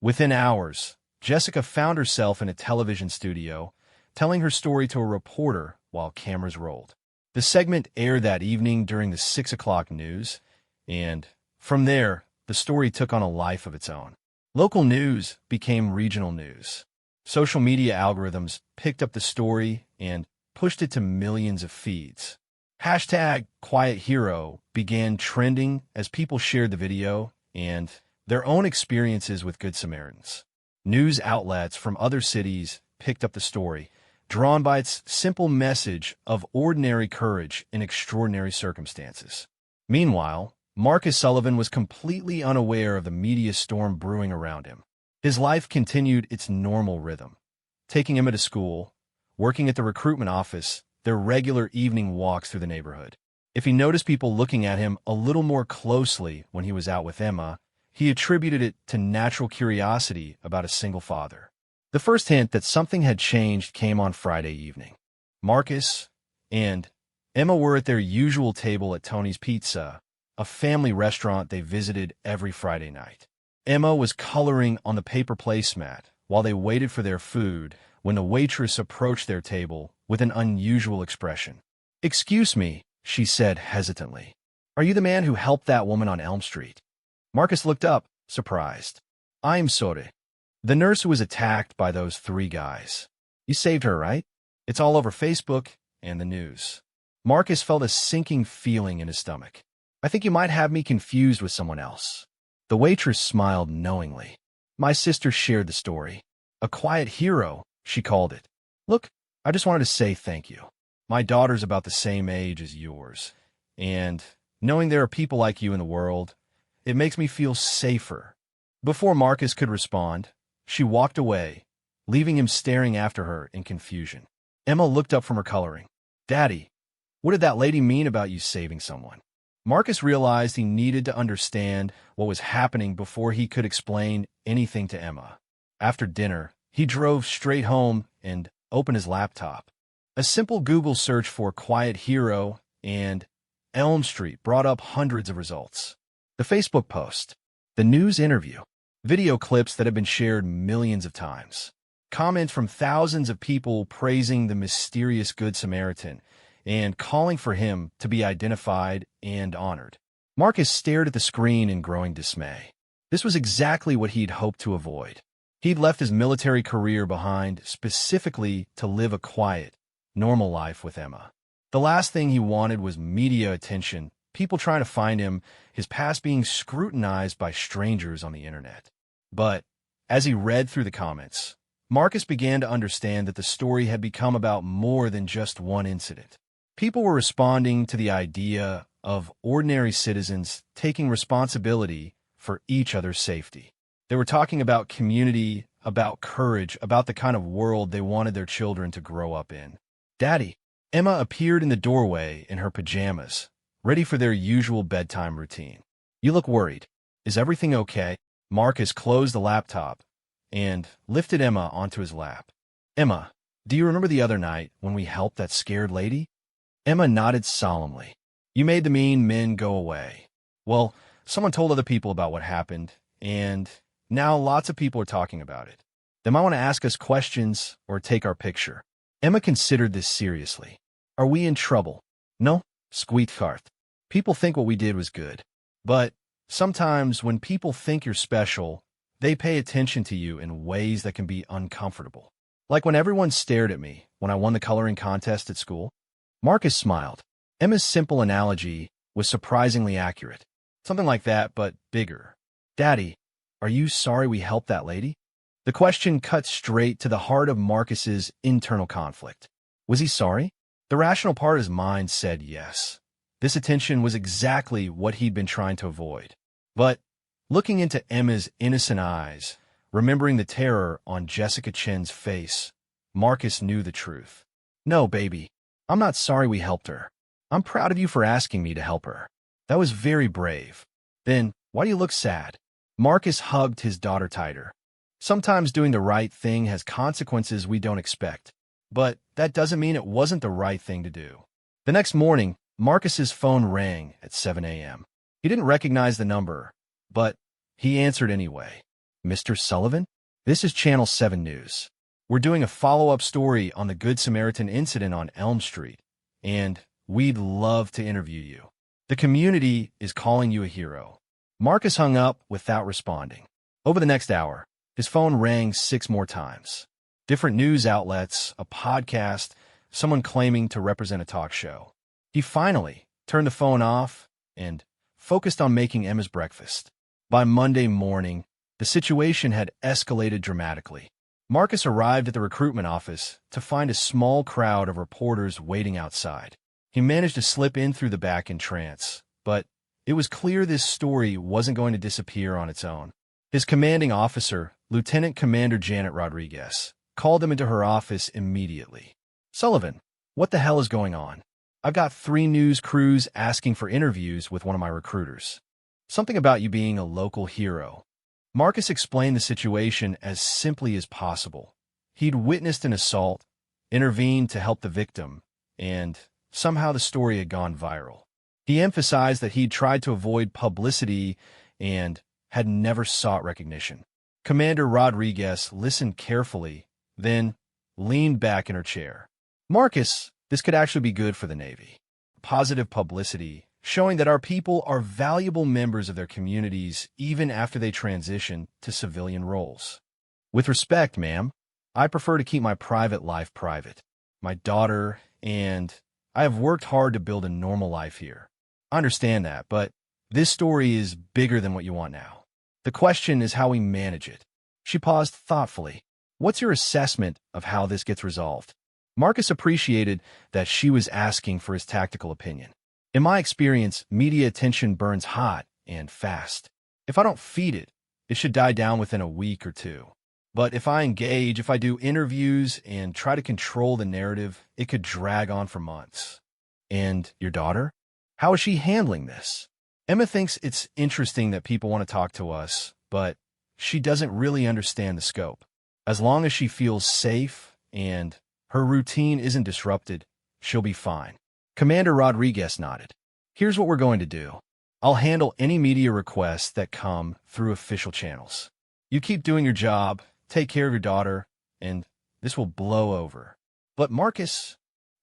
Within hours, Jessica found herself in a television studio, telling her story to a reporter while cameras rolled. The segment aired that evening during the 6 o'clock news, and from there, the story took on a life of its own. Local news became regional news. Social media algorithms picked up the story and pushed it to millions of feeds. Hashtag Quiet Hero began trending as people shared the video and their own experiences with Good Samaritans. News outlets from other cities picked up the story, drawn by its simple message of ordinary courage in extraordinary circumstances. Meanwhile, Marcus Sullivan was completely unaware of the media storm brewing around him. His life continued its normal rhythm, taking Emma to school, working at the recruitment office, their regular evening walks through the neighborhood. If he noticed people looking at him a little more closely when he was out with Emma, he attributed it to natural curiosity about a single father. The first hint that something had changed came on Friday evening. Marcus and Emma were at their usual table at Tony's Pizza, a family restaurant they visited every Friday night. Emma was coloring on the paper placemat while they waited for their food when the waitress approached their table with an unusual expression. "Excuse me," she said hesitantly. "Are you the man who helped that woman on Elm Street?" Marcus looked up, surprised. "I'm sorry. The nurse who was attacked by those 3 guys. You saved her, right? It's all over Facebook and the news." Marcus felt a sinking feeling in his stomach. "I think you might have me confused with someone else." The waitress smiled knowingly. "My sister shared the story. A quiet hero, she called it. Look, I just wanted to say thank you. My daughter's about the same age as yours, and knowing there are people like you in the world, it makes me feel safer." Before Marcus could respond, she walked away, leaving him staring after her in confusion. Emma looked up from her coloring. "Daddy, what did that lady mean about you saving someone?" Marcus realized he needed to understand what was happening before he could explain anything to Emma. After dinner, he drove straight home and opened his laptop. A simple Google search for Quiet Hero and Elm Street brought up hundreds of results. The Facebook post, the news interview, video clips that have been shared millions of times, comments from thousands of people praising the mysterious Good Samaritan and calling for him to be identified and honored. Marcus stared at the screen in growing dismay. This was exactly what he'd hoped to avoid. He'd left his military career behind specifically to live a quiet, normal life with Emma. The last thing he wanted was media attention, people trying to find him, his past being scrutinized by strangers on the internet. But as he read through the comments, Marcus began to understand that the story had become about more than just one incident. People were responding to the idea of ordinary citizens taking responsibility for each other's safety. They were talking about community, about courage, about the kind of world they wanted their children to grow up in. "Daddy," Emma appeared in the doorway in her pajamas, ready for their usual bedtime routine. "You look worried. Is everything okay?" Marcus closed the laptop and lifted Emma onto his lap. "Emma, do you remember the other night when we helped that scared lady?" Emma nodded solemnly. "You made the mean men go away. Well, someone told other people about what happened, and now lots of people are talking about it. They might want to ask us questions or take our picture." Emma considered this seriously. "Are we in trouble?" "No, sweetheart. People think what we did was good. But sometimes when people think you're special, they pay attention to you in ways that can be uncomfortable. Like when everyone stared at me when I won the coloring contest at school." Marcus smiled. Emma's simple analogy was surprisingly accurate. Something like that, but bigger. "Daddy, are you sorry we helped that lady?" The question cut straight to the heart of Marcus's internal conflict. Was he sorry? The rational part of his mind said yes. This attention was exactly what he'd been trying to avoid. But looking into Emma's innocent eyes, remembering the terror on Jessica Chen's face, Marcus knew the truth. "No, baby. I'm not sorry we helped her. I'm proud of you for asking me to help her. That was very brave. Then, why do you look sad?" Marcus hugged his daughter tighter. Sometimes doing the right thing has consequences we don't expect, but that doesn't mean it wasn't the right thing to do. The next morning, Marcus's phone rang at 7 a.m. He didn't recognize the number, but he answered anyway. Mr. Sullivan? This is Channel 7 News. We're doing a follow-up story on the Good Samaritan incident on Elm Street, and we'd love to interview you. The community is calling you a hero. Marcus hung up without responding. Over the next hour, his phone rang 6 more times. Different news outlets, a podcast, someone claiming to represent a talk show. He finally turned the phone off and focused on making Emma's breakfast. By Monday morning, the situation had escalated dramatically. Marcus arrived at the recruitment office to find a small crowd of reporters waiting outside. He managed to slip in through the back entrance, but it was clear this story wasn't going to disappear on its own. His commanding officer, Lieutenant Commander Janet Rodriguez, called him into her office immediately. "Sullivan, what the hell is going on? I've got 3 news crews asking for interviews with one of my recruiters. Something about you being a local hero." Marcus explained the situation as simply as possible. He'd witnessed an assault, intervened to help the victim, and somehow the story had gone viral. He emphasized that he'd tried to avoid publicity and had never sought recognition. Commander Rodriguez listened carefully, then leaned back in her chair. "Marcus, this could actually be good for the Navy. Positive publicity, showing that our people are valuable members of their communities even after they transition to civilian roles. With respect, ma'am, I prefer to keep my private life private. My daughter and I have worked hard to build a normal life here. I understand that, but this story is bigger than what you want now. The question is how we manage it." She paused thoughtfully. "What's your assessment of how this gets resolved?" Marcus appreciated that she was asking for his tactical opinion. "In my experience, media attention burns hot and fast. If I don't feed it, it should die down within a week or 2. But if I engage, if I do interviews and try to control the narrative, it could drag on for months." "And your daughter? How is she handling this?" "Emma thinks it's interesting that people want to talk to us, but she doesn't really understand the scope. As long as she feels safe and her routine isn't disrupted, she'll be fine." Commander Rodriguez nodded. "Here's what we're going to do. I'll handle any media requests that come through official channels. You keep doing your job, take care of your daughter, and this will blow over." "But Marcus..."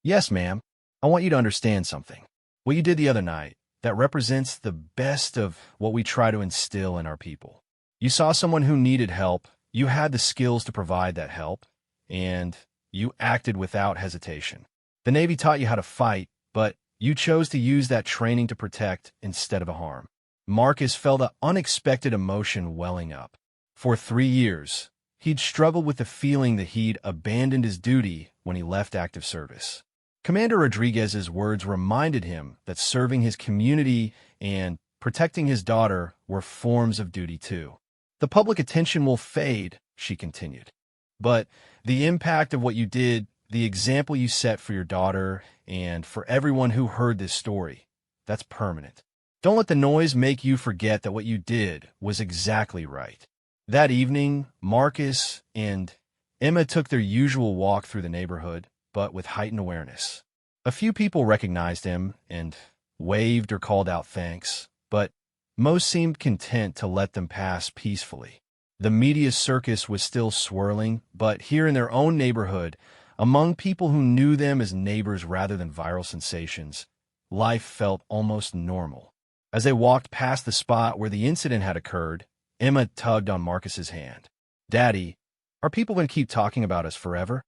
"Yes, ma'am. I want you to understand something. What you did the other night, that represents the best of what we try to instill in our people. You saw someone who needed help, you had the skills to provide that help, and you acted without hesitation. The Navy taught you how to fight, but you chose to use that training to protect instead of harm." Marcus felt an unexpected emotion welling up. For 3 years, he'd struggled with the feeling that he'd abandoned his duty when he left active service. Commander Rodriguez's words reminded him that serving his community and protecting his daughter were forms of duty too. "The public attention will fade," she continued. "But the impact of what you did, the example you set for your daughter and for everyone who heard this story, that's permanent. Don't let the noise make you forget that what you did was exactly right." That evening, Marcus and Emma took their usual walk through the neighborhood, but with heightened awareness. A few people recognized him and waved or called out thanks, but most seemed content to let them pass peacefully. The media circus was still swirling, but here in their own neighborhood, among people who knew them as neighbors rather than viral sensations, life felt almost normal. As they walked past the spot where the incident had occurred, Emma tugged on Marcus's hand. "Daddy, are people going to keep talking about us forever?"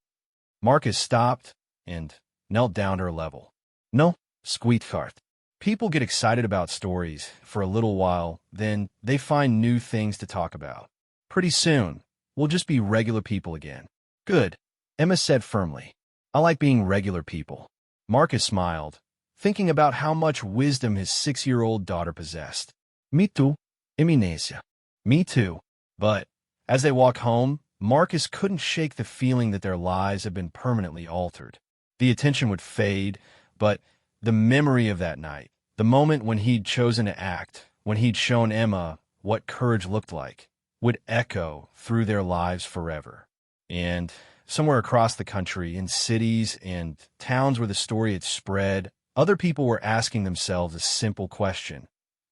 Marcus stopped and knelt down to her level. "No, sweetheart. People get excited about stories for a little while, then they find new things to talk about. Pretty soon, we'll just be regular people again." "Good," Emma said firmly. "I like being regular people." Marcus smiled, thinking about how much wisdom his 6-year-old daughter possessed. "Me too, Eminesia." "Me too." But as they walked home, Marcus couldn't shake the feeling that their lives had been permanently altered. The attention would fade, but the memory of that night, the moment when he'd chosen to act, when he'd shown Emma what courage looked like, would echo through their lives forever. And somewhere across the country, in cities and towns where the story had spread, other people were asking themselves a simple question.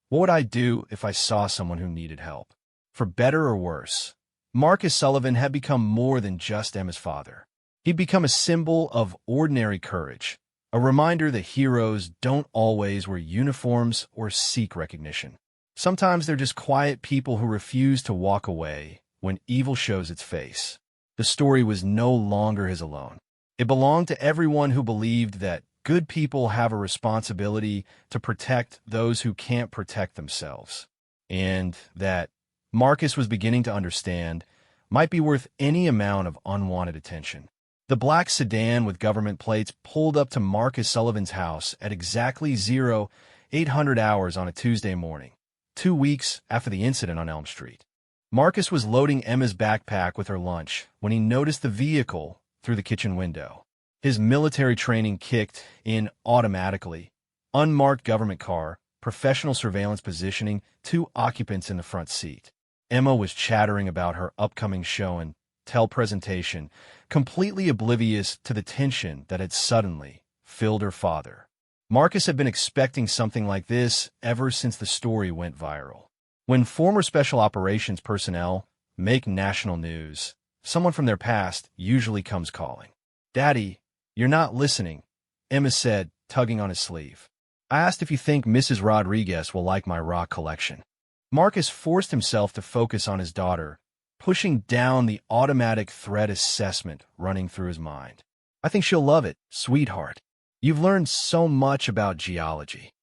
What would I do if I saw someone who needed help? For better or worse, Marcus Sullivan had become more than just Emma's father. He'd become a symbol of ordinary courage, a reminder that heroes don't always wear uniforms or seek recognition. Sometimes they're just quiet people who refuse to walk away when evil shows its face. The story was no longer his alone. It belonged to everyone who believed that good people have a responsibility to protect those who can't protect themselves, and that Marcus was beginning to understand might be worth any amount of unwanted attention. The black sedan with government plates pulled up to Marcus Sullivan's house at exactly 0800 hours on a Tuesday morning, 2 weeks after the incident on Elm Street. Marcus was loading Emma's backpack with her lunch when he noticed the vehicle through the kitchen window. His military training kicked in automatically. Unmarked government car, professional surveillance positioning, 2 occupants in the front seat. Emma was chattering about her upcoming show and tell presentation, completely oblivious to the tension that had suddenly filled her father. Marcus had been expecting something like this ever since the story went viral. When former special operations personnel make national news, someone from their past usually comes calling. "Daddy, you're not listening," Emma said, tugging on his sleeve. "I asked if you think Mrs. Rodriguez will like my rock collection." Marcus forced himself to focus on his daughter, pushing down the automatic threat assessment running through his mind. "I think she'll love it, sweetheart. You've learned so much about geology."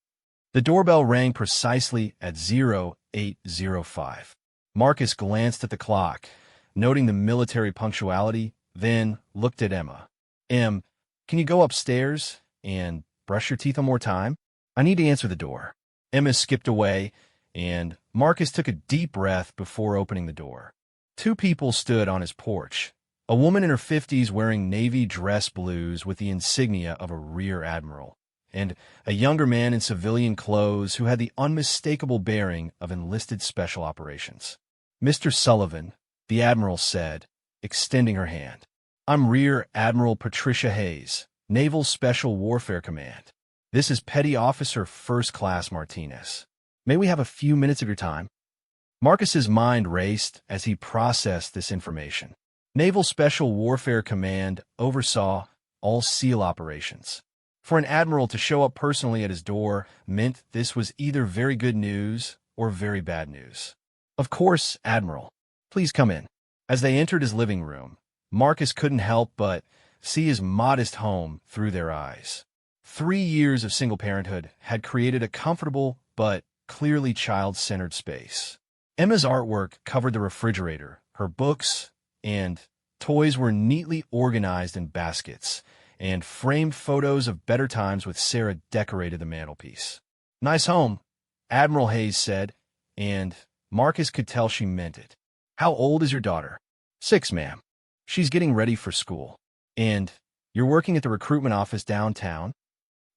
The doorbell rang precisely at 0805. Marcus glanced at the clock, noting the military punctuality, then looked at Emma. "Em, can you go upstairs and brush your teeth one more time? I need to answer the door." Emma skipped away, and Marcus took a deep breath before opening the door. 2 people stood on his porch, a woman in her 50s wearing navy dress blues with the insignia of a rear admiral, and a younger man in civilian clothes who had the unmistakable bearing of enlisted special operations. "Mr. Sullivan," the admiral said, extending her hand. "I'm Rear Admiral Patricia Hayes, Naval Special Warfare Command. This is Petty Officer First Class Martinez. May we have a few minutes of your time?" Marcus's mind raced as he processed this information. Naval Special Warfare Command oversaw all SEAL operations. For an admiral to show up personally at his door meant this was either very good news or very bad news. "Of course, Admiral. Please come in." As they entered his living room, Marcus couldn't help but see his modest home through their eyes. 3 years of single parenthood had created a comfortable but clearly child-centered space. Emma's artwork covered the refrigerator, her books and toys were neatly organized in baskets, and framed photos of better times with Sarah decorated the mantelpiece. "Nice home," Admiral Hayes said, and Marcus could tell she meant it. "How old is your daughter?" "6, ma'am. She's getting ready for school." "And you're working at the recruitment office downtown?"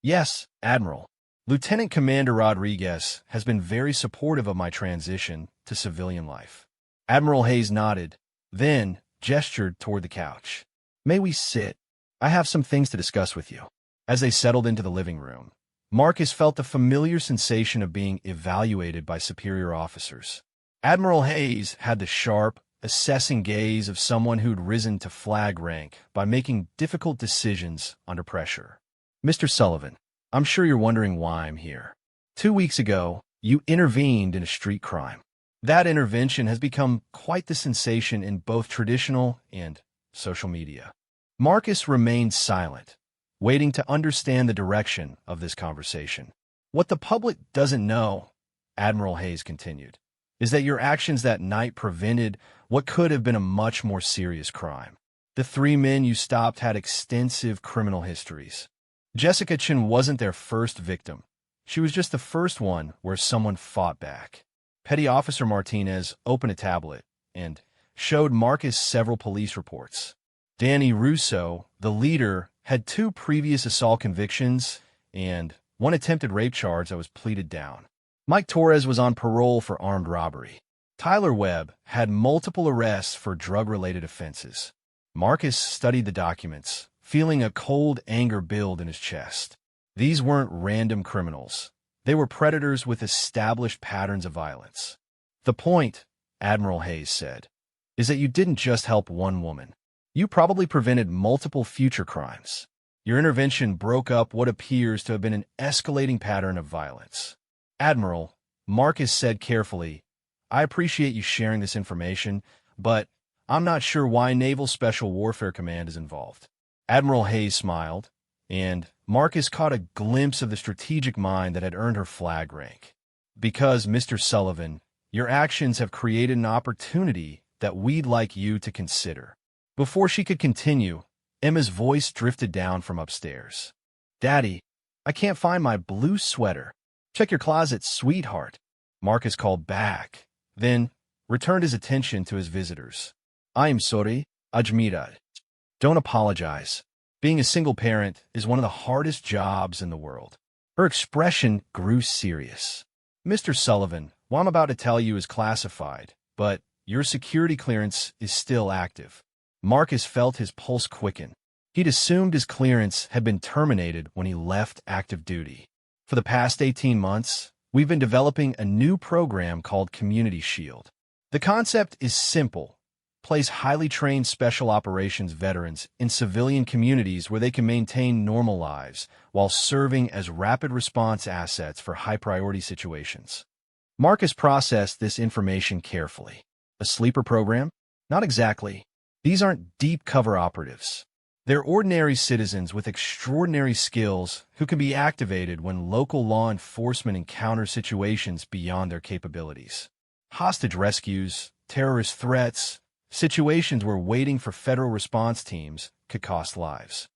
"Yes, Admiral. Lieutenant Commander Rodriguez has been very supportive of my transition to civilian life." Admiral Hayes nodded, then gestured toward the couch. "May we sit? I have some things to discuss with you." As they settled into the living room, Marcus felt the familiar sensation of being evaluated by superior officers. Admiral Hayes had the sharp, assessing gaze of someone who'd risen to flag rank by making difficult decisions under pressure. "Mr. Sullivan, I'm sure you're wondering why I'm here. 2 weeks ago, you intervened in a street crime. That intervention has become quite the sensation in both traditional and social media." Marcus remained silent, waiting to understand the direction of this conversation. "What the public doesn't know," Admiral Hayes continued, "is that your actions that night prevented what could have been a much more serious crime. The 3 men you stopped had extensive criminal histories. Jessica Chin wasn't their first victim. She was just the first one where someone fought back." Petty Officer Martinez opened a tablet and showed Marcus several police reports. Danny Russo, the leader, had 2 previous assault convictions and 1 attempted rape charge that was pleaded down. Mike Torres was on parole for armed robbery. Tyler Webb had multiple arrests for drug-related offenses. Marcus studied the documents, feeling a cold anger build in his chest. These weren't random criminals. They were predators with established patterns of violence. The point, Admiral Hayes said, is that you didn't just help one woman. You probably prevented multiple future crimes. Your intervention broke up what appears to have been an escalating pattern of violence. Admiral, Marcus said carefully, I appreciate you sharing this information, but I'm not sure why Naval Special Warfare Command is involved. Admiral Hayes smiled, and Marcus caught a glimpse of the strategic mind that had earned her flag rank. Because, Mr. Sullivan, your actions have created an opportunity that we'd like you to consider. Before she could continue, Emma's voice drifted down from upstairs. Daddy, I can't find my blue sweater. Check your closet, sweetheart. Marcus called back, then returned his attention to his visitors. I am sorry, Admiral. Don't apologize. Being a single parent is one of the hardest jobs in the world. Her expression grew serious. Mr. Sullivan, what I'm about to tell you is classified, but your security clearance is still active. Marcus felt his pulse quicken. He'd assumed his clearance had been terminated when he left active duty. For the past 18 months, we've been developing a new program called Community Shield. The concept is simple. Place highly trained special operations veterans in civilian communities where they can maintain normal lives while serving as rapid response assets for high-priority situations. Marcus processed this information carefully. A sleeper program? Not exactly. These aren't deep cover operatives. They're ordinary citizens with extraordinary skills who can be activated when local law enforcement encounters situations beyond their capabilities. Hostage rescues, terrorist threats, situations where waiting for federal response teams could cost lives.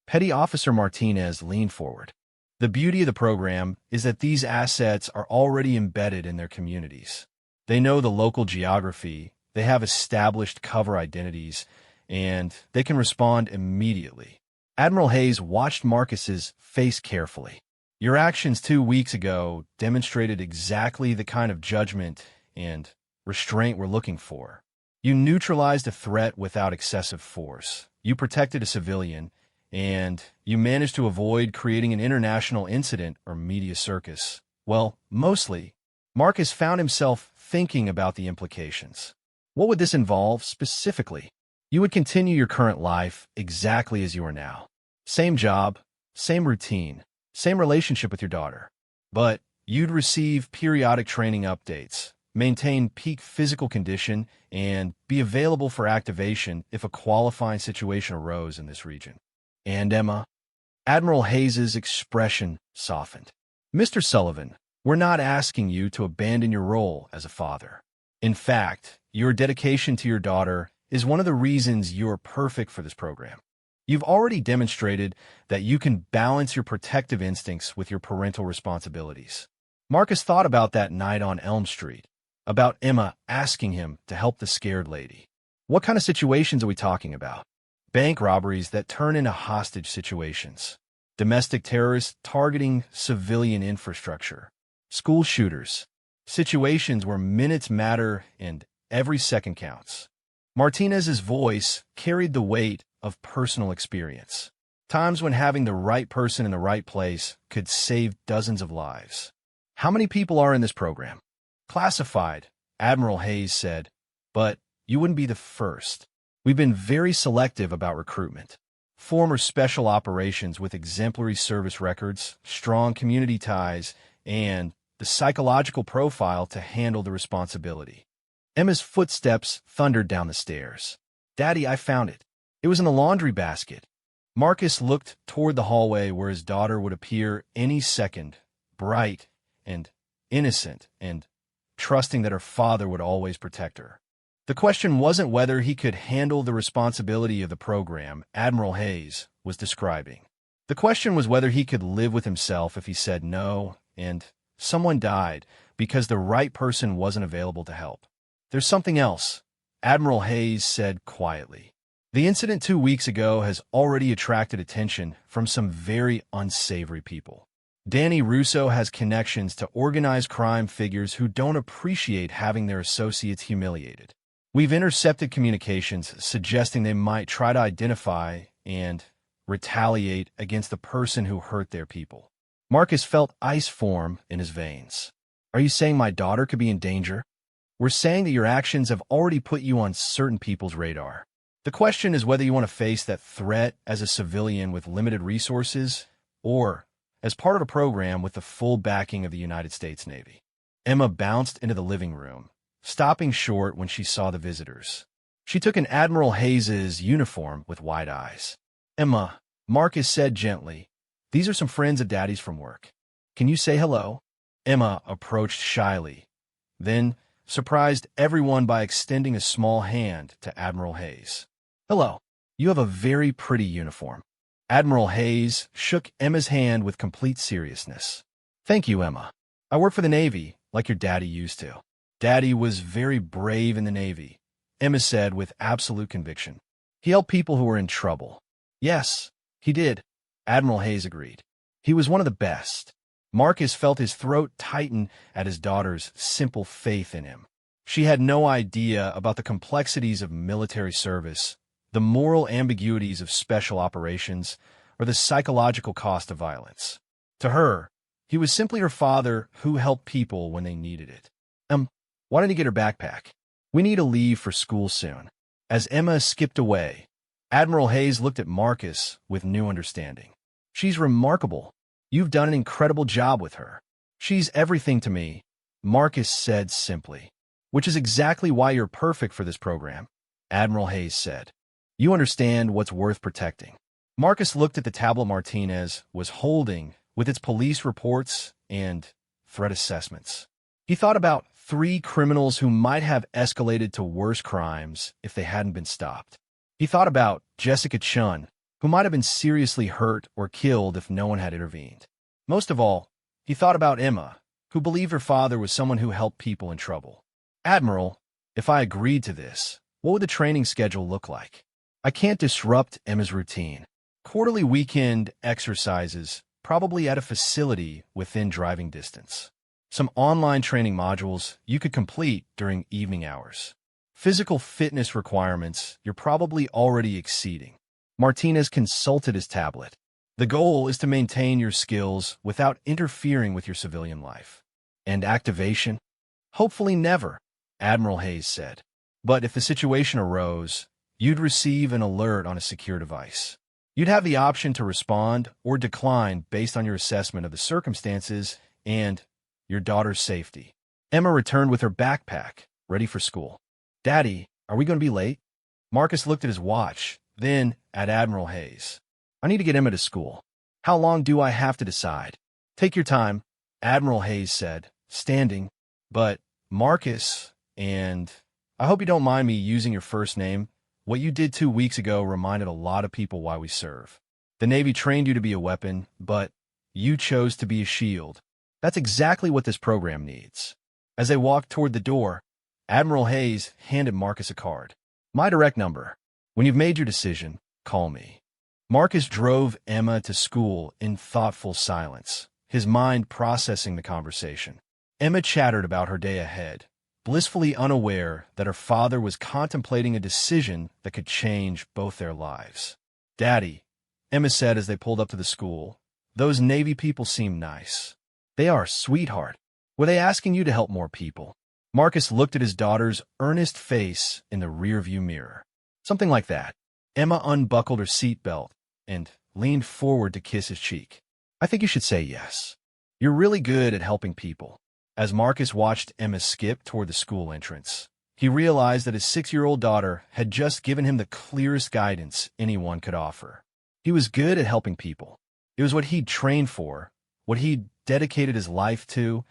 Petty Officer Martinez leaned forward. The beauty of the program is that these assets are already embedded in their communities. They know the local geography, they have established cover identities, and they can respond immediately. Admiral Hayes watched Marcus's face carefully. Your actions 2 weeks ago demonstrated exactly the kind of judgment and restraint we're looking for. You neutralized a threat without excessive force. You protected a civilian, and you managed to avoid creating an international incident or media circus. Well, mostly. Marcus found himself thinking about the implications. What would this involve specifically? You would continue your current life exactly as you are now. Same job, same routine, same relationship with your daughter. But you'd receive periodic training updates, maintain peak physical condition, and be available for activation if a qualifying situation arose in this region. And Emma? Admiral Hayes's expression softened. Mr. Sullivan, we're not asking you to abandon your role as a father. In fact, your dedication to your daughter is one of the reasons you're perfect for this program. You've already demonstrated that you can balance your protective instincts with your parental responsibilities. Marcus thought about that night on Elm Street, about Emma asking him to help the scared lady. What kind of situations are we talking about? Bank robberies that turn into hostage situations. Domestic terrorists targeting civilian infrastructure. School shooters. Situations where minutes matter and every second counts. Martinez's voice carried the weight of personal experience. Times when having the right person in the right place could save dozens of lives. How many people are in this program? Classified, Admiral Hayes said, but you wouldn't be the first. We've been very selective about recruitment. Former special operations with exemplary service records, strong community ties, and the psychological profile to handle the responsibility. Emma's footsteps thundered down the stairs. Daddy, I found it. It was in the laundry basket. Marcus looked toward the hallway where his daughter would appear any second, bright and innocent and trusting that her father would always protect her. The question wasn't whether he could handle the responsibility of the program Admiral Hayes was describing. The question was whether he could live with himself if he said no, and someone died because the right person wasn't available to help. There's something else, Admiral Hayes said quietly. The incident 2 weeks ago has already attracted attention from some very unsavory people. Danny Russo has connections to organized crime figures who don't appreciate having their associates humiliated. We've intercepted communications suggesting they might try to identify and retaliate against the person who hurt their people. Marcus felt ice form in his veins. Are you saying my daughter could be in danger? We're saying that your actions have already put you on certain people's radar. The question is whether you want to face that threat as a civilian with limited resources or as part of a program with the full backing of the United States Navy. Emma bounced into the living room, stopping short when she saw the visitors. She took an Admiral Hayes's uniform with wide eyes. Emma, Marcus said gently, these are some friends of Daddy's from work. Can you say hello? Emma approached shyly, then surprised everyone by extending a small hand to Admiral Hayes. Hello. You have a very pretty uniform. Admiral Hayes shook Emma's hand with complete seriousness. Thank you, Emma. I work for the Navy, like your daddy used to. Daddy was very brave in the Navy, Emma said with absolute conviction. He helped people who were in trouble. Yes, he did, Admiral Hayes agreed. He was one of the best. Marcus felt his throat tighten at his daughter's simple faith in him. She had no idea about the complexities of military service, the moral ambiguities of special operations, or the psychological cost of violence. To her, he was simply her father who helped people when they needed it. Why don't you get her backpack? We need to leave for school soon. As Emma skipped away, Admiral Hayes looked at Marcus with new understanding. She's remarkable. You've done an incredible job with her. She's everything to me, Marcus said simply. Which is exactly why you're perfect for this program, Admiral Hayes said. You understand what's worth protecting. Marcus looked at the tablet Martinez was holding with its police reports and threat assessments. He thought about 3 criminals who might have escalated to worse crimes if they hadn't been stopped. He thought about Jessica Chun, who might have been seriously hurt or killed if no one had intervened. Most of all, he thought about Emma, who believed her father was someone who helped people in trouble. Admiral, if I agreed to this, what would the training schedule look like? I can't disrupt Emma's routine. Quarterly weekend exercises, probably at a facility within driving distance. Some online training modules you could complete during evening hours. Physical fitness requirements you're probably already exceeding. Martinez consulted his tablet. The goal is to maintain your skills without interfering with your civilian life. And activation? Hopefully never, Admiral Hayes said. But if the situation arose, you'd receive an alert on a secure device. You'd have the option to respond or decline based on your assessment of the circumstances and your daughter's safety. Emma returned with her backpack, ready for school. Daddy, are we going to be late? Marcus looked at his watch, then at Admiral Hayes. I need to get Emma to school. How long do I have to decide? Take your time, Admiral Hayes said, standing. But, Marcus, and I hope you don't mind me using your first name. What you did 2 weeks ago reminded a lot of people why we serve. The Navy trained you to be a weapon, but you chose to be a shield. That's exactly what this program needs. As they walked toward the door, Admiral Hayes handed Marcus a card. My direct number. When you've made your decision, call me. Marcus drove Emma to school in thoughtful silence, his mind processing the conversation. Emma chattered about her day ahead, blissfully unaware that her father was contemplating a decision that could change both their lives. Daddy, Emma said as they pulled up to the school, those Navy people seem nice. They are, sweetheart. Were they asking you to help more people? Marcus looked at his daughter's earnest face in the rearview mirror. Something like that. Emma unbuckled her seatbelt and leaned forward to kiss his cheek. I think you should say yes. You're really good at helping people. As Marcus watched Emma skip toward the school entrance, he realized that his 6-year-old daughter had just given him the clearest guidance anyone could offer. He was good at helping people. It was what he'd trained for, what he'd dedicated his life to,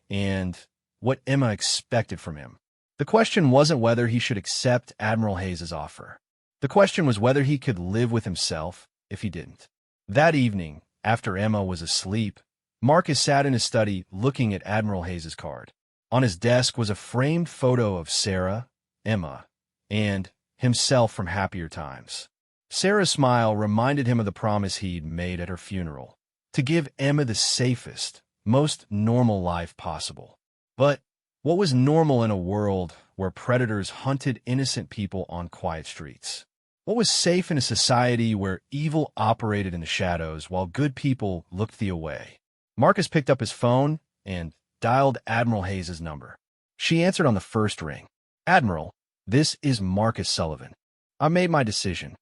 and what Emma expected from him. The question wasn't whether he should accept Admiral Hayes' offer. The question was whether he could live with himself if he didn't. That evening, after Emma was asleep, Marcus sat in his study looking at Admiral Hayes' card. On his desk was a framed photo of Sarah, Emma, and himself from happier times. Sarah's smile reminded him of the promise he'd made at her funeral. to give Emma the safest, most normal life possible. But what was normal in a world where predators hunted innocent people on quiet streets? What was safe in a society where evil operated in the shadows while good people looked the way? Marcus picked up his phone and dialed Admiral Hayes' number. She answered on the first ring. "Admiral, this is Marcus Sullivan. I made my decision."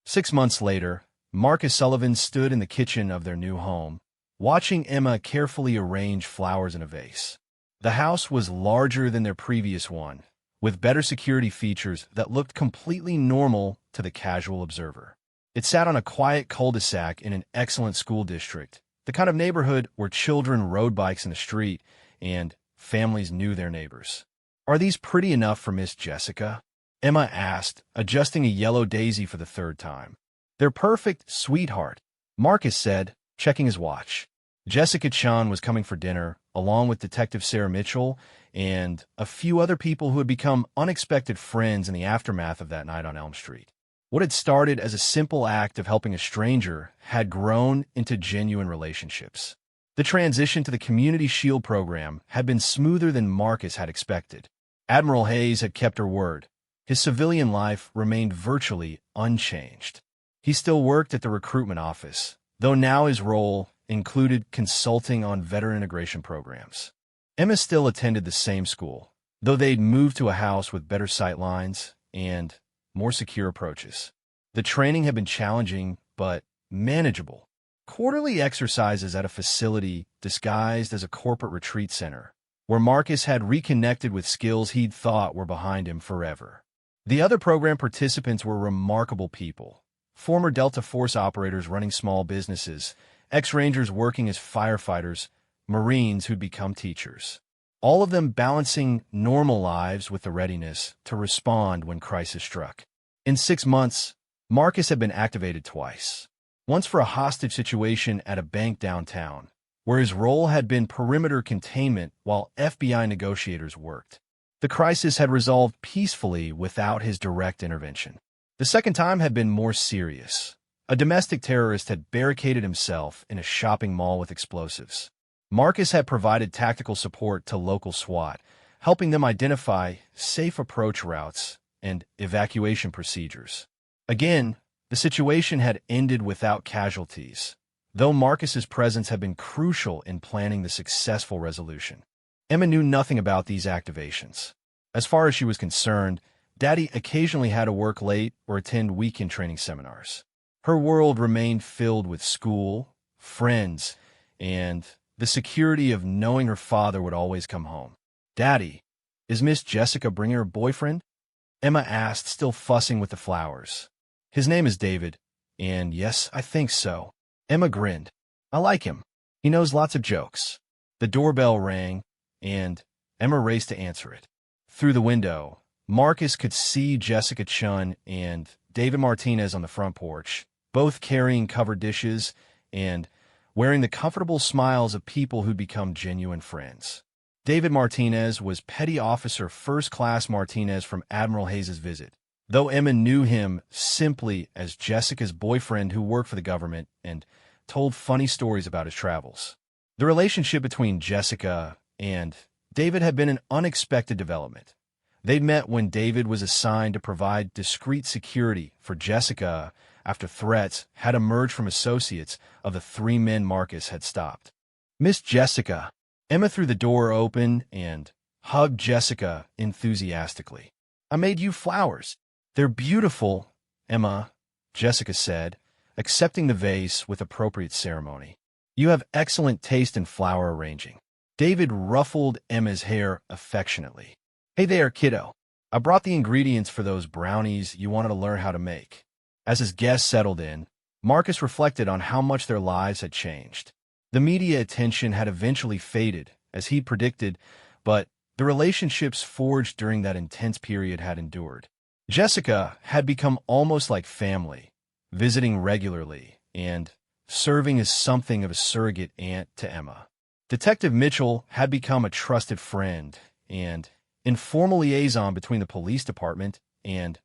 6 months later, Marcus Sullivan stood in the kitchen of their new home, watching Emma carefully arrange flowers in a vase. The house was larger than their previous one, with better security features that looked completely normal to the casual observer. It sat on a quiet cul-de-sac in an excellent school district, the kind of neighborhood where children rode bikes in the street and families knew their neighbors. "Are these pretty enough for Miss Jessica?" Emma asked, adjusting a yellow daisy for the third time. "They're perfect, sweetheart," Marcus said, checking his watch. Jessica Chun was coming for dinner, along with Detective Sarah Mitchell and a few other people who had become unexpected friends in the aftermath of that night on Elm Street. What had started as a simple act of helping a stranger had grown into genuine relationships. The transition to the Community Shield program had been smoother than Marcus had expected. Admiral Hayes had kept her word. His civilian life remained virtually unchanged. He still worked at the recruitment office, though now his role included consulting on veteran integration programs. Emma still attended the same school, though they'd moved to a house with better sight lines and more secure approaches. The training had been challenging, but manageable. Quarterly exercises at a facility disguised as a corporate retreat center, where Marcus had reconnected with skills he'd thought were behind him forever. The other program participants were remarkable people. Former Delta Force operators running small businesses, ex-Rangers working as firefighters, Marines who'd become teachers. All of them balancing normal lives with the readiness to respond when crisis struck. In 6 months, Marcus had been activated twice. Once for a hostage situation at a bank downtown, where his role had been perimeter containment while FBI negotiators worked. The crisis had resolved peacefully without his direct intervention. The second time had been more serious. A domestic terrorist had barricaded himself in a shopping mall with explosives. Marcus had provided tactical support to local SWAT, helping them identify safe approach routes and evacuation procedures. Again, the situation had ended without casualties, though Marcus's presence had been crucial in planning the successful resolution. Emma knew nothing about these activations. As far as she was concerned, Daddy occasionally had to work late or attend weekend training seminars. Her world remained filled with school, friends, and the security of knowing her father would always come home. "Daddy, is Miss Jessica bringing her boyfriend?" Emma asked, still fussing with the flowers. "His name is David, and yes, I think so." Emma grinned. "I like him. He knows lots of jokes." The doorbell rang, and Emma raced to answer it. Through the window, Marcus could see Jessica Chun and David Martinez on the front porch, both carrying covered dishes and wearing the comfortable smiles of people who'd become genuine friends. David Martinez was Petty Officer First Class Martinez from Admiral Hayes' visit, though Emma knew him simply as Jessica's boyfriend who worked for the government and told funny stories about his travels. The relationship between Jessica and David had been an unexpected development. They'd met when David was assigned to provide discreet security for Jessica after threats had emerged from associates of the 3 men Marcus had stopped. "Miss Jessica." Emma threw the door open and hugged Jessica enthusiastically. "I made you flowers. They're beautiful, Emma," Jessica said, accepting the vase with appropriate ceremony. "You have excellent taste in flower arranging." David ruffled Emma's hair affectionately. "Hey there, kiddo. I brought the ingredients for those brownies you wanted to learn how to make." As his guests settled in, Marcus reflected on how much their lives had changed. The media attention had eventually faded, as he'd predicted, but the relationships forged during that intense period had endured. Jessica had become almost like family, visiting regularly and serving as something of a surrogate aunt to Emma. Detective Mitchell had become a trusted friend and informal liaison between the police department and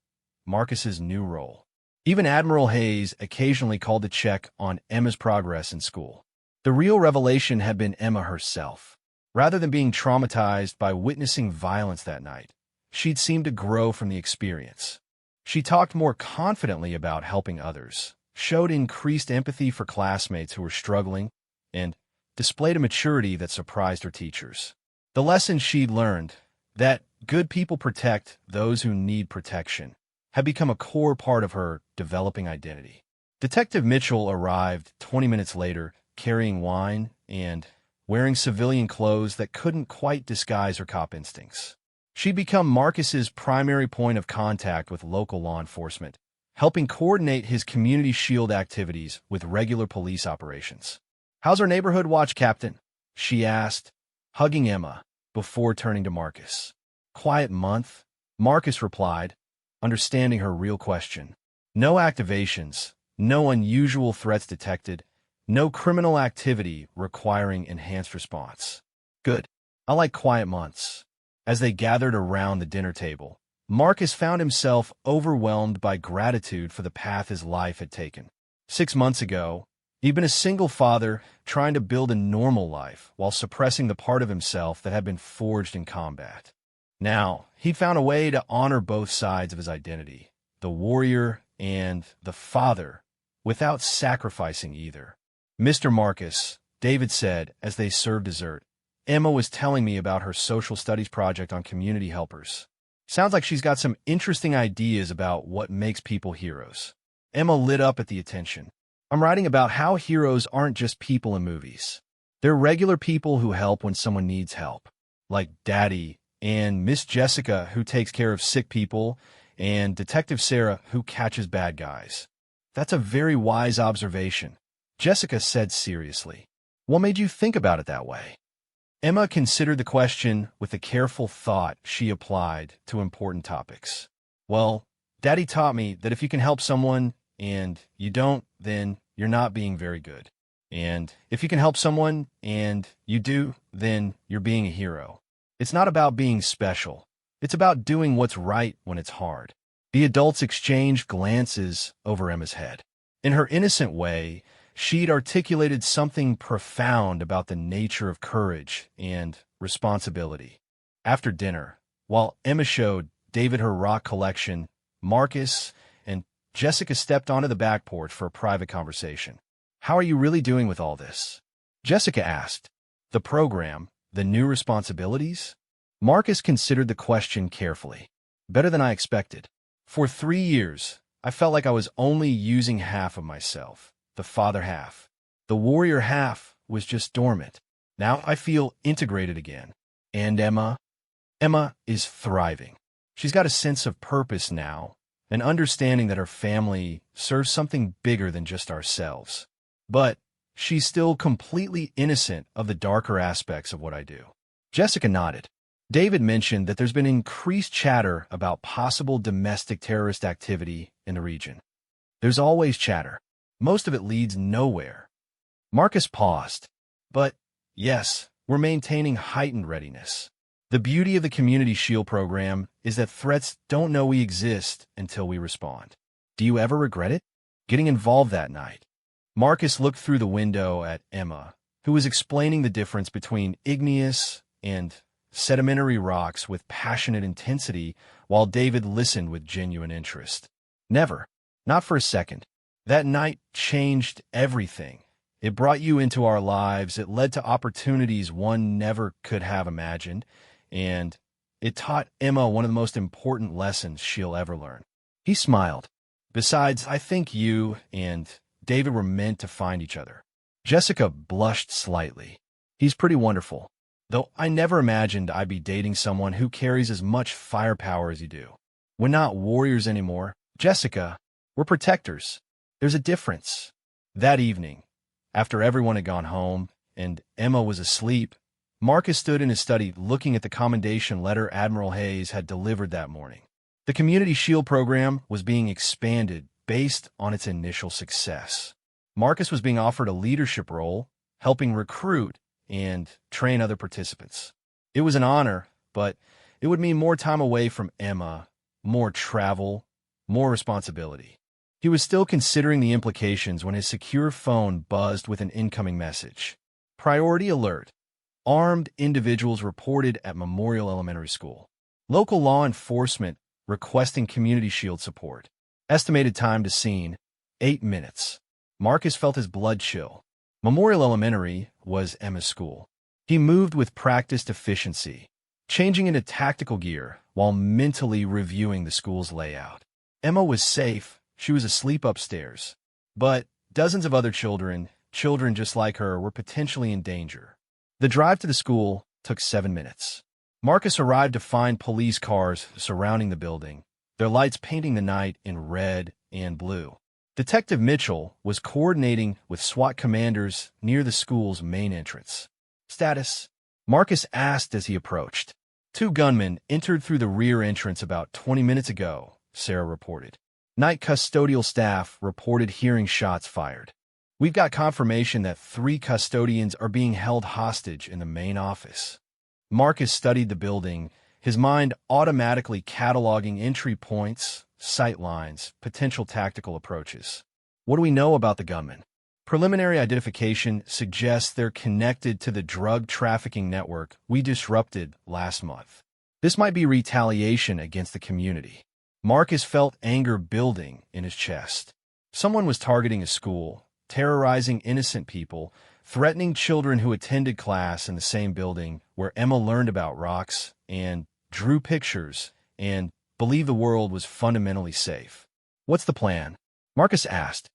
Marcus's new role. Even Admiral Hayes occasionally called to check on Emma's progress in school. The real revelation had been Emma herself. Rather than being traumatized by witnessing violence that night, she'd seemed to grow from the experience. She talked more confidently about helping others, showed increased empathy for classmates who were struggling, and displayed a maturity that surprised her teachers. The lesson she'd learned, that good people protect those who need protection, had become a core part of her developing identity. Detective Mitchell arrived 20 minutes later, carrying wine and wearing civilian clothes that couldn't quite disguise her cop instincts. She'd become Marcus's primary point of contact with local law enforcement, helping coordinate his community shield activities with regular police operations. "How's our neighborhood watch, Captain?" she asked, hugging Emma before turning to Marcus. "Quiet month," Marcus replied, understanding her real question. "No activations, no unusual threats detected, no criminal activity requiring enhanced response." "Good. I like quiet months." As they gathered around the dinner table, Marcus found himself overwhelmed by gratitude for the path his life had taken. 6 months ago, he'd been a single father trying to build a normal life while suppressing the part of himself that had been forged in combat. Now, he'd found a way to honor both sides of his identity, the warrior and the father, without sacrificing either. "Mr. Marcus," David said as they served dessert, "Emma was telling me about her social studies project on community helpers. Sounds like she's got some interesting ideas about what makes people heroes." Emma lit up at the attention. "I'm writing about how heroes aren't just people in movies. They're regular people who help when someone needs help, like Daddy and Miss Jessica, who takes care of sick people, and Detective Sarah, who catches bad guys." "That's a very wise observation," Jessica said seriously. "What made you think about it that way?" Emma considered the question with the careful thought she applied to important topics. "Well, Daddy taught me that if you can help someone and you don't, then you're not being very good. And if you can help someone and you do, then you're being a hero. It's not about being special. It's about doing what's right when it's hard." The adults exchanged glances over Emma's head. In her innocent way, she'd articulated something profound about the nature of courage and responsibility. After dinner, while Emma showed David her rock collection, Marcus and Jessica stepped onto the back porch for a private conversation. "How are you really doing with all this?" Jessica asked. "The program, the new responsibilities?" Marcus considered the question carefully. "Better than I expected. For 3 years, I felt like I was only using half of myself, the father half. The warrior half was just dormant. Now I feel integrated again. And Emma? Emma is thriving. She's got a sense of purpose now, an understanding that her family serves something bigger than just ourselves. But she's still completely innocent of the darker aspects of what I do." Jessica nodded. David mentioned that there's been increased chatter about possible domestic terrorist activity in the region. "There's always chatter. Most of it leads nowhere." Marcus paused. "But yes, we're maintaining heightened readiness. The beauty of the Community Shield program is that threats don't know we exist until we respond." "Do you ever regret it? Getting involved that night?" Marcus looked through the window at Emma, who was explaining the difference between igneous and sedimentary rocks with passionate intensity, while David listened with genuine interest. "Never. Not for a second. That night changed everything. It brought you into our lives, it led to opportunities one never could have imagined, and it taught Emma one of the most important lessons she'll ever learn." He smiled. "Besides, I think you and David were meant to find each other." Jessica blushed slightly. "He's pretty wonderful. Though I never imagined I'd be dating someone who carries as much firepower as you do. We're not warriors anymore, Jessica. We're protectors. There's a difference." That evening, after everyone had gone home and Emma was asleep, Marcus stood in his study looking at the commendation letter Admiral Hayes had delivered that morning. The Community Shield program was being expanded based on its initial success. Marcus was being offered a leadership role, helping recruit and train other participants. It was an honor, but it would mean more time away from Emma, more travel, more responsibility. He was still considering the implications when his secure phone buzzed with an incoming message. Priority alert. Armed individuals reported at Memorial Elementary School. Local law enforcement requesting community shield support. Estimated time to scene, 8 minutes. Marcus felt his blood chill. Memorial Elementary was Emma's school. He moved with practiced efficiency, changing into tactical gear while mentally reviewing the school's layout. Emma was safe. She was asleep upstairs. But dozens of other children just like her, were potentially in danger. The drive to the school took 7 minutes. Marcus arrived to find police cars surrounding the building, their lights painting the night in red and blue. Detective Mitchell was coordinating with SWAT commanders near the school's main entrance. Status? Marcus asked as he approached. 2 gunmen entered through the rear entrance about 20 minutes ago, Sarah reported. Night custodial staff reported hearing shots fired. We've got confirmation that 3 custodians are being held hostage in the main office. Marcus studied the building, his mind automatically cataloging entry points, sight lines, potential tactical approaches. What do we know about the gunmen? Preliminary identification suggests they're connected to the drug trafficking network we disrupted last month. This might be retaliation against the community. Marcus felt anger building in his chest. Someone was targeting a school, terrorizing innocent people, threatening children who attended class in the same building where Emma learned about rocks and drew pictures and believed the world was fundamentally safe. What's the plan? Marcus asked,